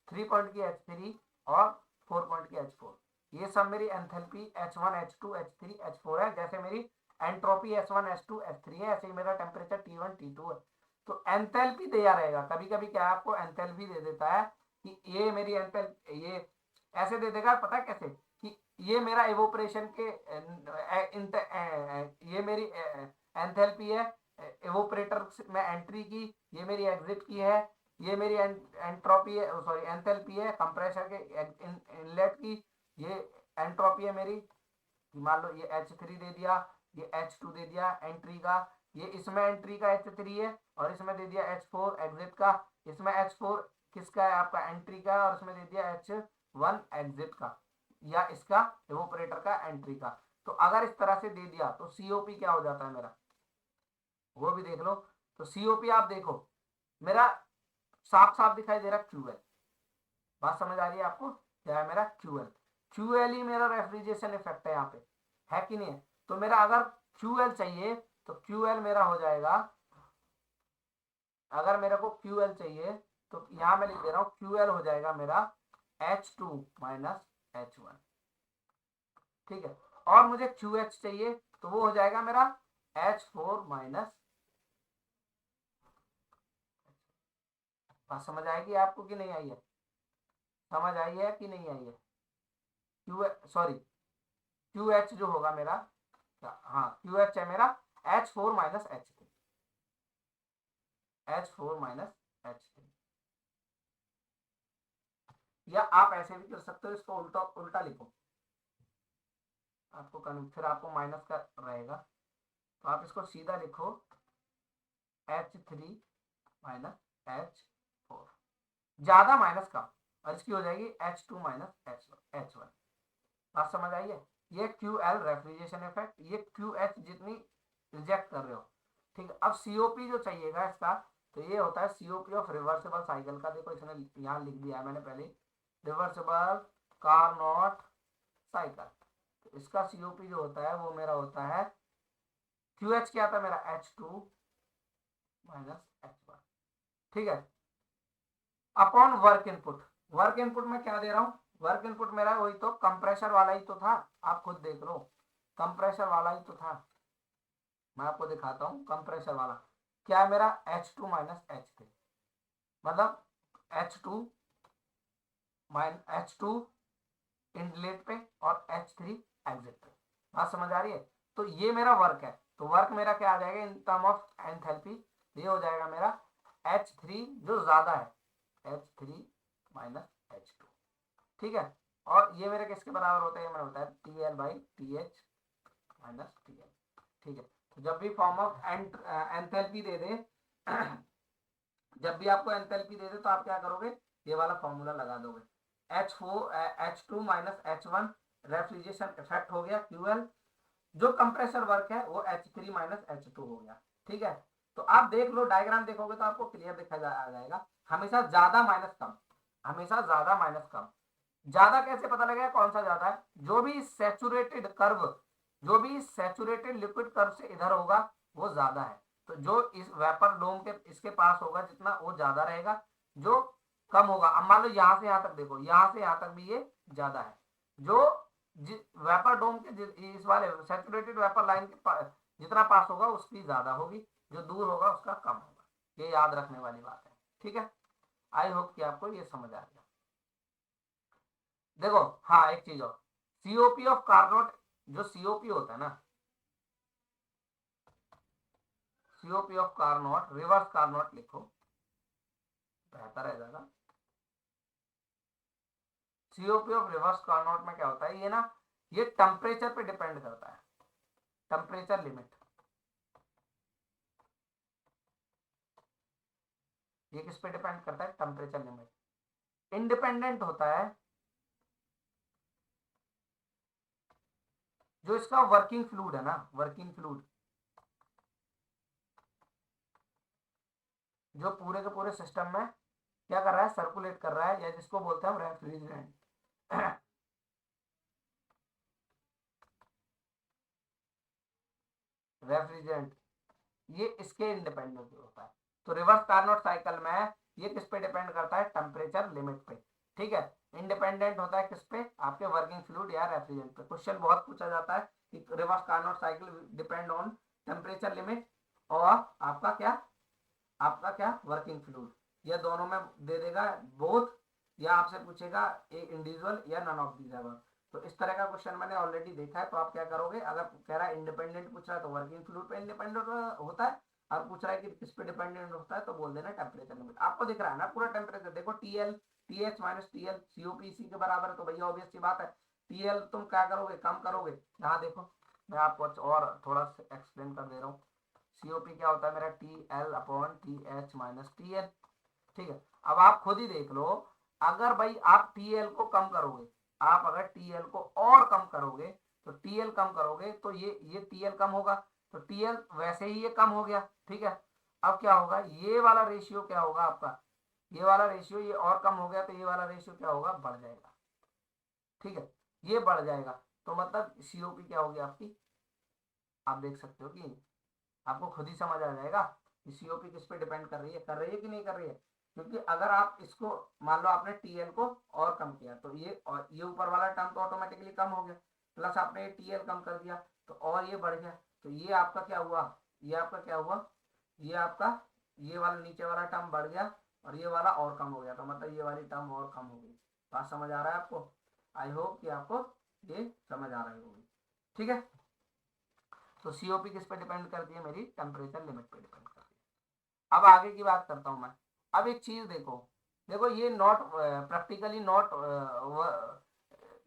थ्री पॉइंट की H3 और फोर पॉइंट की H4। ये सब मेरी enthalpy H1 H2 H3 H4 है। जैसे मेरी एंट्रोपी S1 S2 S3 है, ऐसे ही मेरा टेम्परेचर T1 T2 है। तो एंथैल्पी दिया रहेगा, कभी कभी क्या आपको एंथैल्पी दे देता है कि ये मेरी एंथैल्पी, ये ऐसे दे देगा, पता है कैसे, कि ये मेरा एवोपरेशन के ये मेरी एंथैल्पी है एवोपरेटर में एंट्री की, ये मेरी एग्जिट की है, ये मेरी एंट्रोपी है, सॉरी एंथैल्पी है कंप्रेसर के इनलेट की, ये एंट्रोपी है मेरी, मान लो ये H3 दे दिया, ये H2 दे दिया एंट्री का, ये इसमें एंट्री का H3 है, और इसमें दे दिया H4 एग्जिट का, इसमें H4 किसका है आपका, एंट्री का, और इसमें दे दिया H1 एग्जिट का, या इसका इवोपरेटर का एंट्री का। तो अगर इस तरह से दे दिया तो सीओपी क्या हो जाता है मेरा, वो भी देख लो। तो सीओपी आप देखो, मेरा साफ साफ दिखाई दे रहा है क्यूएल, बात समझ आ रही है आपको, क्या है मेरा क्यूएल, क्यूएल ही मेरा रेफ्रिजरेशन इफेक्ट है यहाँ पे, है कि नहीं है। तो मेरा अगर क्यूएल चाहिए तो क्यूएल मेरा हो जाएगा, अगर मेरे को क्यूएल चाहिए तो यहां मैं लिख दे रहा हूं, क्यूएल हो जाएगा मेरा H2 माइनस H1। ठीक है, और मुझे QH चाहिए तो वो हो जाएगा मेरा H4 माइनस। बात समझ आएगी आपको कि नहीं आई है, समझ आई है कि नहीं आई है, क्यू सॉरी क्यू एच जो होगा मेरा, हाँ क्यू एच है मेरा H4 minus H3, H4 minus H3, या आप ऐसे भी कर सकते हो, इसको उल्टा उल्टा लिखो, आपको फिर आपको माइनस का रहेगा, तो आप इसको सीधा लिखो H3 माइनस H4, ज्यादा माइनस कम, और इसकी हो जाएगी H2 माइनस H1। बात समझ आई है? ये QL रेफ्रिजरेशन इफेक्ट, ये QH जितनी रिजेक्ट कर रहे हो। ठीक है, अब COP जो चाहिएगा इसका, तो ये होता है COP ऑफ रिवर्सिबल साइकिल का। देखो इसने यहाँ लिख दिया है मैंने पहले, रिवर्सिबल कार्नोट साइकिल। तो इसका COP जो होता है वो मेरा होता है, QH क्या था मेरा, H2 माइनस H1। ठीक है, upon work input. Work input में क्या दे रहा हूं, वर्क इनपुट मेरा वही तो कंप्रेशर वाला ही तो था, आप खुद देख लो, कंप्रेशर वाला ही तो था। मैं आपको दिखाता हूं कंप्रेशर वाला क्या है मेरा, H2 माइनस H3, मतलब H2 माइनस H2 इनलेट पे और H3 एग्जिट पे। बात समझ आ रही है? तो ये मेरा वर्क है, तो वर्क मेरा क्या आ जाएगा इन टर्म ऑफ एंथैल्पी, ये हो जाएगा मेरा H3 जो ज्यादा है, H3 माइनस H2। ठीक है, और ये मेरे किसके बराबर होता है, मैंने बताया TL by TH minus TL। ठीक है, तो जब भी फॉर्म ऑफ एंथैल्पी दे दे जब भी आपको एंथैल्पी दे दे तो आप क्या करोगे, ये वाला फॉर्मूला लगा दोगे। H2 minus H1 refrigeration effect हो गया QL, जो कंप्रेसर वर्क है वो H3 माइनस H2 हो गया। ठीक है, तो आप देख लो डायग्राम देखोगे तो आपको क्लियर दिखा जाएगा, हमेशा ज्यादा माइनस कम, हमेशा ज्यादा माइनस कम। ज्यादा कैसे पता लगेगा कौन सा ज्यादा है, जो भी सैचुरेटेड कर्व, जो भी सैचुरेटेड लिक्विड कर्व से इधर होगा वो ज्यादा है, तो जो इस वेपर डोम के इसके पास होगा जितना वो ज्यादा रहेगा, जो कम होगा, अब मान लो यहां से यहां तक देखो, यहां से यहां तक भी ये ज्यादा है, जो वेपर डोम के इस वाले सैचुरेटेड वेपर लाइन के जितना पास होगा उसकी ज्यादा होगी, जो दूर होगा उसका कम होगा। ये याद रखने वाली बात है। ठीक है, आई होप कि आपको ये समझ आ गया। देखो हाँ एक चीज और, COP ऑफ कार्नोट, जो COP होता है ना, COP of Carnot, reverse Carnot लिखो, बेहतर है ज्यादा। COP ऑफ रिवर्स कार्नोट में क्या होता है, ये ना ये टेम्परेचर पे डिपेंड करता है, टेम्परेचर लिमिट, ये किस पे डिपेंड करता है, टेम्परेचर लिमिट। इंडिपेंडेंट होता है जो इसका वर्किंग फ्लूइड है ना, वर्किंग फ्लूइड जो पूरे के पूरे सिस्टम में क्या कर रहा है, सर्कुलेट कर रहा है, या जिसको बोलते हैं हम रेफ्रिजरेंट। रेफ्रिजरेंट, ये इसके इंडिपेंडेंट होता है। तो रिवर्स कार्नोट साइकिल में ये किस पे डिपेंड करता है, टेम्परेचर लिमिट पे। ठीक है, इंडिपेंडेंट होता है किस पे, आपके वर्किंग फ्लूइड या रेफ्रिजरेंट पे। क्वेश्चन बहुत पूछा जाता है कि reverse Carnot cycle depend on temperature limit और आपका क्या, आपका क्या वर्किंग फ्लूइड, या दोनों में दे देगा बोथ, या आपसे पूछेगा एक इंडिविजुअल या नन ऑफ दीज एवर। तो इस तरह का क्वेश्चन मैंने ऑलरेडी देखा है। तो आप क्या करोगे, अगर कह रहा है इंडिपेंडेंट पूछ रहा है तो वर्किंग फ्लूइड पे इंडिपेंडेंट होता है, और पूछ रहा है कि किस पे डिपेंडेंट होता है तो बोल देना टेम्परेचर लिमिट। आपको दिख रहा है ना पूरा टेम्परेचर, देखो TL TH minus TL COP इसी के बराबर है, तो भैया ऑब्वियस सी बात है TL तुम क्या करोगे, कम करोगे। यहाँ देखो मैं आपको और थोड़ा एक्सप्लेन कर दे रहा हूँ, COP क्या होता है मेरा, TL upon TH minus TL। ठीक है, अब आप खुद ही देख लो, अगर भाई आप TL को कम करोगे, आप अगर TL को और कम करोगे, तो TL कम करोगे तो ये TL कम होगा, तो TL वैसे ही ये कम हो गया। ठीक है, अब क्या होगा, ये वाला रेशियो क्या होगा आपका, ये वाला रेशियो ये और कम हो गया, तो ये वाला रेशियो क्या होगा, बढ़ जाएगा। ठीक है, ये बढ़ जाएगा, तो मतलब COP क्या होगी आपकी, आप देख सकते हो कि आपको खुद ही समझ आ जाएगा कि COP किस पे डिपेंड कर रही है कि नहीं कर रही है। क्योंकि अगर आप इसको मान लो आपने TL को और कम किया, तो ये और ये ऊपर वाला टर्म तो ऑटोमेटिकली कम हो गया, प्लस आपने TL कम कर दिया तो और ये बढ़ गया, तो ये आपका क्या हुआ, ये आपका क्या हुआ, ये आपका ये वाला नीचे वाला टर्म बढ़ गया और ये वाला और कम हो गया, तो मतलब ये वाली टर्म और कम हो गई। बात समझ आ रहा है आपको? आई होप कि आपको ये समझ आ रही होगी। ठीक है, तो COP किस पे डिपेंड करती है, मेरी टेम्परेचर लिमिट पे डिपेंड करती है। अब आगे की बात करता हूं मैं। अब एक चीज देखो, देखो ये नॉट प्रैक्टिकली नॉट,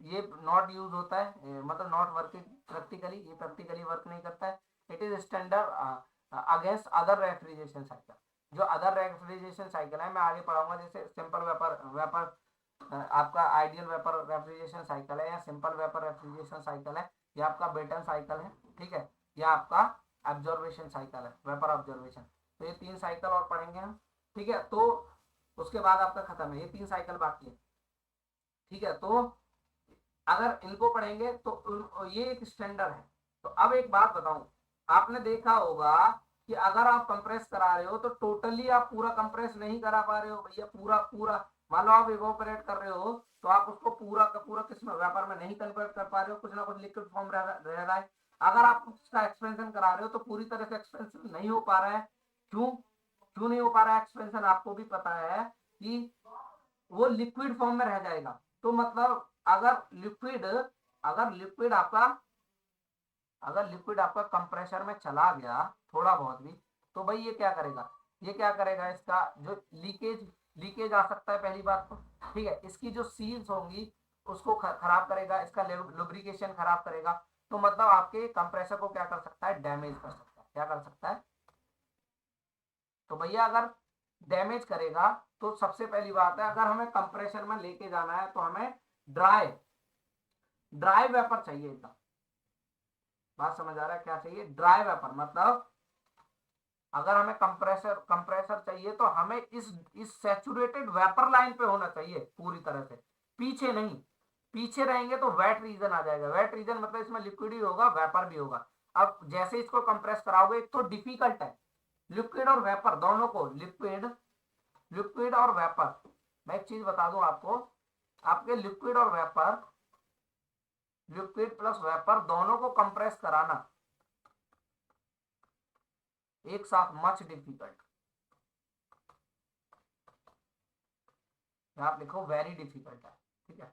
ये नॉट यूज होता है, मतलब नॉट वर्किंग प्रैक्टिकली, ये प्रैक्टिकली वर्क नहीं करता है। It is standard against other refrigeration cycle. जो अदर रेफ्रिजरेशन साइकिल है मैं आगे पढ़ाऊंगा, जैसे सिंपल वेपर वेपर आपका आइडियल वेपर रेफ्रिजरेशन साइकिल है, या सिंपल वेपर रेफ्रिजरेशन साइकिल है, या आपका बेटन साइकिल है, ठीक है, या आपका ऑब्जर्वेशन साइकिल है, वेपर ऑब्जर्वेशन। तो ये 3 साइकिल और पढ़ेंगे हम, ठीक है। तो उसके बाद आपका खत्म है, ये 3 साइकिल बाकी है, ठीक है। तो अगर इनको पढ़ेंगे तो ये एक स्टैंडर्ड है। तो अब एक बात बताऊं, आपने देखा होगा कि अगर आप कंप्रेस करा रहे हो तो टोटली आप पूरा कंप्रेस नहीं करा पा रहे हो भैया, पूरा पूरा मान लो आप इवोपरेट कर रहे हो तो आप उसको पूरा का पूरा किसमें वेपर में नहीं कन्वर्ट कर पा रहे हो, कुछ ना कुछ लिक्विड फॉर्म रह रहा है। अगर आप उसका एक्सपेंशन करा रहे हो तो पूरी तरह से एक्सपेंशन नहीं हो पा रहा है। क्यों क्यों नहीं हो पा रहा है एक्सपेंशन? आपको भी पता है कि वो लिक्विड फॉर्म में रह जाएगा। तो मतलब अगर लिक्विड आपका कंप्रेसर में चला गया थोड़ा बहुत भी, तो भाई ये क्या करेगा, इसका जो लीकेज आ सकता है पहली बात तो, ठीक है। इसकी जो सील्स होंगी उसको खराब करेगा, इसका लुब्रिकेशन खराब करेगा। तो मतलब आपके कंप्रेसर को क्या कर सकता है, डैमेज कर सकता है। क्या कर सकता है? तो भैया अगर डैमेज करेगा तो सबसे पहली बात है, अगर हमें कंप्रेसर में लेके जाना है तो हमें ड्राई ड्राई वेपर चाहिए एकदम। बात समझ आ रहा है? क्या चाहिए? Dry vapour. मतलब अगर हमें कंप्रेसर चाहिए तो हमें इस सैचुरेटेड वेपर लाइन पे होना चाहिए पूरी तरह से, पीछे नहीं। पीछे रहेंगे तो वेट रीजन आ जाएगा। वेट रीजन मतलब इसमें लिक्विड ही होगा, वेपर भी होगा। अब जैसे इसको कंप्रेस कराओगे तो डिफिकल्ट है, लिक्विड और वेपर दोनों को, लिक्विड और वेपर। मैं एक चीज बता दूं आपको, आपके लिक्विड प्लस वेपर दोनों को कंप्रेस कराना एक साथ मच डिफिकल्ट। आप लिखो वेरी डिफिकल्ट है, ठीक है।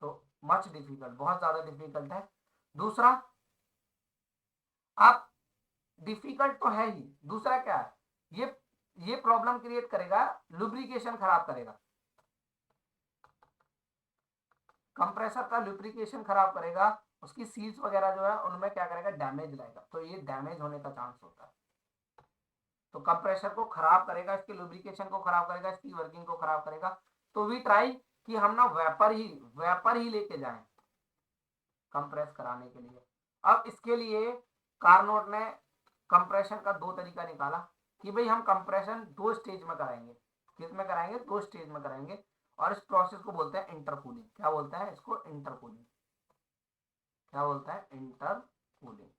तो मच डिफिकल्ट, बहुत ज्यादा डिफिकल्ट है। दूसरा, आप डिफिकल्ट तो है ही, दूसरा क्या है, ये प्रॉब्लम क्रिएट करेगा, लुब्रिकेशन खराब करेगा। कंप्रेसर का लुब्रिकेशन खराब करेगा, उसकी सील्स वगैरह जो है उनमें क्या करेगा, डैमेज लाएगा। तो ये डैमेज होने का चांस होता है। तो कंप्रेसर को खराब करेगा, इसके लुब्रिकेशन को खराब करेगा, इसकी वर्किंग को खराब करेगा। तो वी ट्राई कि हम ना वेपर ही लेके जाएं कंप्रेस कराने के लिए। अब इसके लिए कार्नोट ने कंप्रेशन का 2 तरीका निकाला कि भाई हम कंप्रेशन 2 स्टेज में कराएंगे। किस में कराएंगे? 2 स्टेज में कराएंगे। और इस प्रोसेस को बोलते हैं इंटरकूलिंग। क्या बोलते हैं इसको? इंटरकूलिंग। क्या बोलता है? इंटरकूलिंग।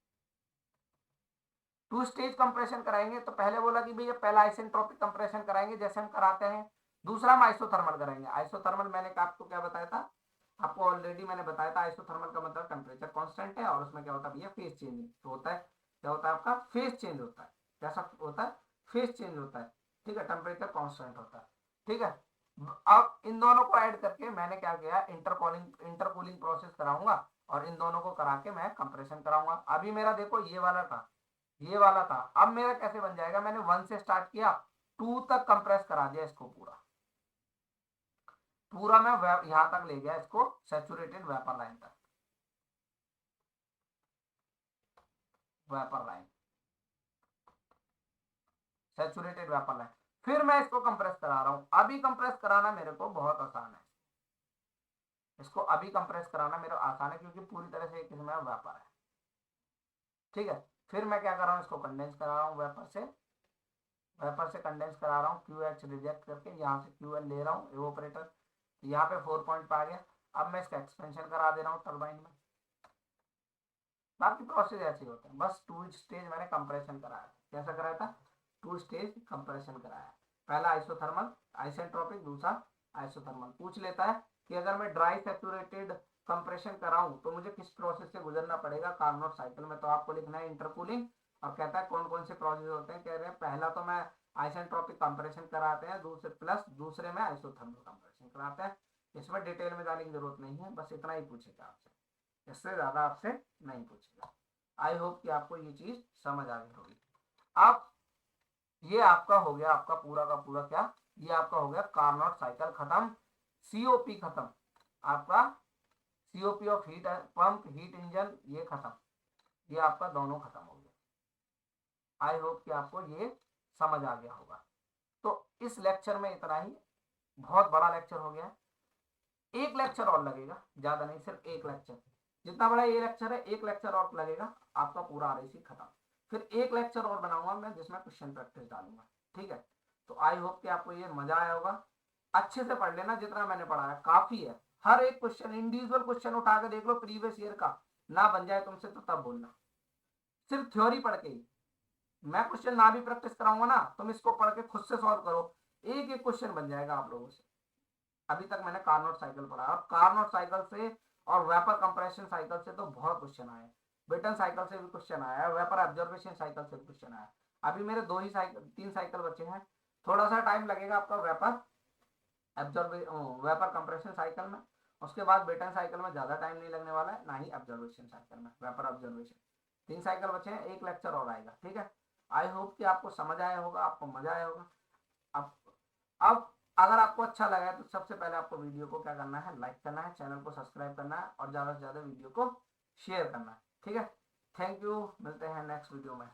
2 स्टेज कंप्रेशन कराएंगे। तो पहले बोला कि भैया पहला आइसेंट्रोपिक कंप्रेशन कराएंगे जैसे हम कराते हैं, दूसरा हम आइसोथर्मल कराएंगे। आइसोथर्मल मैंने आपको क्या बताया था, आपको ऑलरेडी मैंने बताया था। आइसोथर्मल का मतलब टेम्परेचर कांस्टेंट है और उसमें क्या होता है भैया, फेज चेंज तो होता है। क्या होता है? आपका फेज चेंज होता है। कैसा होता है? फेज चेंज होता है, ठीक है। टेम्परेचर कांस्टेंट होता है, ठीक है। अब इन दोनों को ऐड करके मैंने क्या किया, इंटरकूलिंग प्रोसेस कराऊंगा और इन दोनों को करा के मैं कंप्रेशन कराऊंगा। अभी मेरा देखो ये वाला था। अब मेरा कैसे बन जाएगा, मैंने 1 से स्टार्ट किया, 2 तक कंप्रेस करा दिया इसको, पूरा मैं यहां तक ले गया इसको, सैचुरेटेड वेपर लाइन तक, vapour line, saturated vapour line. फिर मैं इसको कंप्रेस करा रहा हूं। अभी कंप्रेस कराना मेरे को बहुत आसान है, इसको अभी कंप्रेस कराना मेरा आसान है क्योंकि पूरी तरह से इसमें वेपर है, ठीक है। फिर मैं क्या कर रहा हूं, इसको कंडेंस करा रहा हूं, वेपर से कंडेंस करा रहा हूँ, क्यू एच रिजेक्ट करके यहाँ से क्यू एल ले रहा हूँ एवोपरेटर, यहाँ पे 4 पॉइंट पे आ गया। अब मैं इसका एक्सपेंशन करा दे रहा हूँ टर्बाइन में। बाकी प्रोसेस ऐसे होते हैं, बस 2 स्टेज मैंने कंप्रेशन कराया। कैसा कराया था? 2 स्टेज कंप्रेशन कराया। पहला आइसोथर्मल आइसेंट्रोपिक, दूसरा आइसोथर्मल। पूछ लेता है कि अगर मैं ड्राई सैचुरेटेड कंप्रेशन कराऊं तो मुझे किस प्रोसेस से गुजरना पड़ेगा कार्नोट साइकिल में। तो आपको लिखना है इंटरकूलिंग। और कहता है कौन कौन से प्रोसेस होते हैं। कह रहे हैं पहला तो मैं आइसेंट्रोपिक कंप्रेशन कराते हैं, दूसरे में आइसोथर्मल कंप्रेशन कराते हैं। इसमें डिटेल में जाने की जरूरत नहीं है, बस इतना ही पूछेगा आपसे, इससे ज्यादा आपसे नहीं पूछेगा। आई होप कि आपको ये चीज समझ आ गई होगी। अब ये आपका हो गया, आपका पूरा का पूरा क्या, ये आपका हो गया कार्नोट साइकिल खत्म, सीओपी खत्म, आपका COP of heat pump heat engine ये खत्म, ये आपका दोनों खत्म हो गया। आई होप कि आपको ये समझ आ गया होगा। तो इस लेक्चर में इतना ही, बहुत बड़ा लेक्चर हो गया है, एक लेक्चर और लगेगा, ज्यादा नहीं, सिर्फ एक लेक्चर, जितना बड़ा ये लेक्चर है एक लेक्चर और लगेगा, आपका पूरा आरएसी खत्म। फिर एक लेक्चर और बनाऊंगा मैं जिसमें क्वेश्चन प्रैक्टिस डालूंगा, ठीक है। तो आई होप कि आपको ये मजा आया होगा। अच्छे से पढ़ लेना, जितना मैंने पढ़ाया काफी है। हर एक क्वेश्चन, इंडिविजुअल क्वेश्चन उठा के देख लो प्रीवियस ईयर का, ना बन जाए तुमसे तो तब बोलना। सिर्फ थ्योरी पढ़ के ही, मैं क्वेश्चन ना भी प्रैक्टिस कराऊंगा ना, तुम इसको पढ़ के खुद से सॉल्व करो, एक एक क्वेश्चन बन जाएगा आप लोगों से। अभी तक मैंने कार्नोट साइकिल पढ़ा, और कार्नोट साइकिल से और वेपर कंप्रेशन साइकिल से तो बहुत क्वेश्चन आए, ब्रिटन साइकिल से भी क्वेश्चन आया, वेपर ऑब्जर्वेशन साइकिल से भी क्वेश्चन आया। अभी मेरे दो ही साइकिल, तीन साइकिल बचे हैं, थोड़ा सा टाइम लगेगा आपका vapour observe vapour compression cycle में, उसके बाद ब्रिटन साइकिल में ज्यादा टाइम नहीं लगने वाला है, ना ही ऑब्जर्वेशन साइकिल में, वेपर ऑब्जर्वेशन। तीन साइकिल बचे हैं, एक लेक्चर और आएगा, ठीक है। आई होप कि आपको समझ आया होगा, आपको मजा आया होगा। अब अगर आपको अच्छा लगा है तो सबसे पहले आपको वीडियो को क्या करना है, लाइक करना है, चैनल को सब्सक्राइब करना है, और ज्यादा से ज्यादा वीडियो को शेयर करना है, ठीक है। थैंक यू, मिलते हैं नेक्स्ट वीडियो में।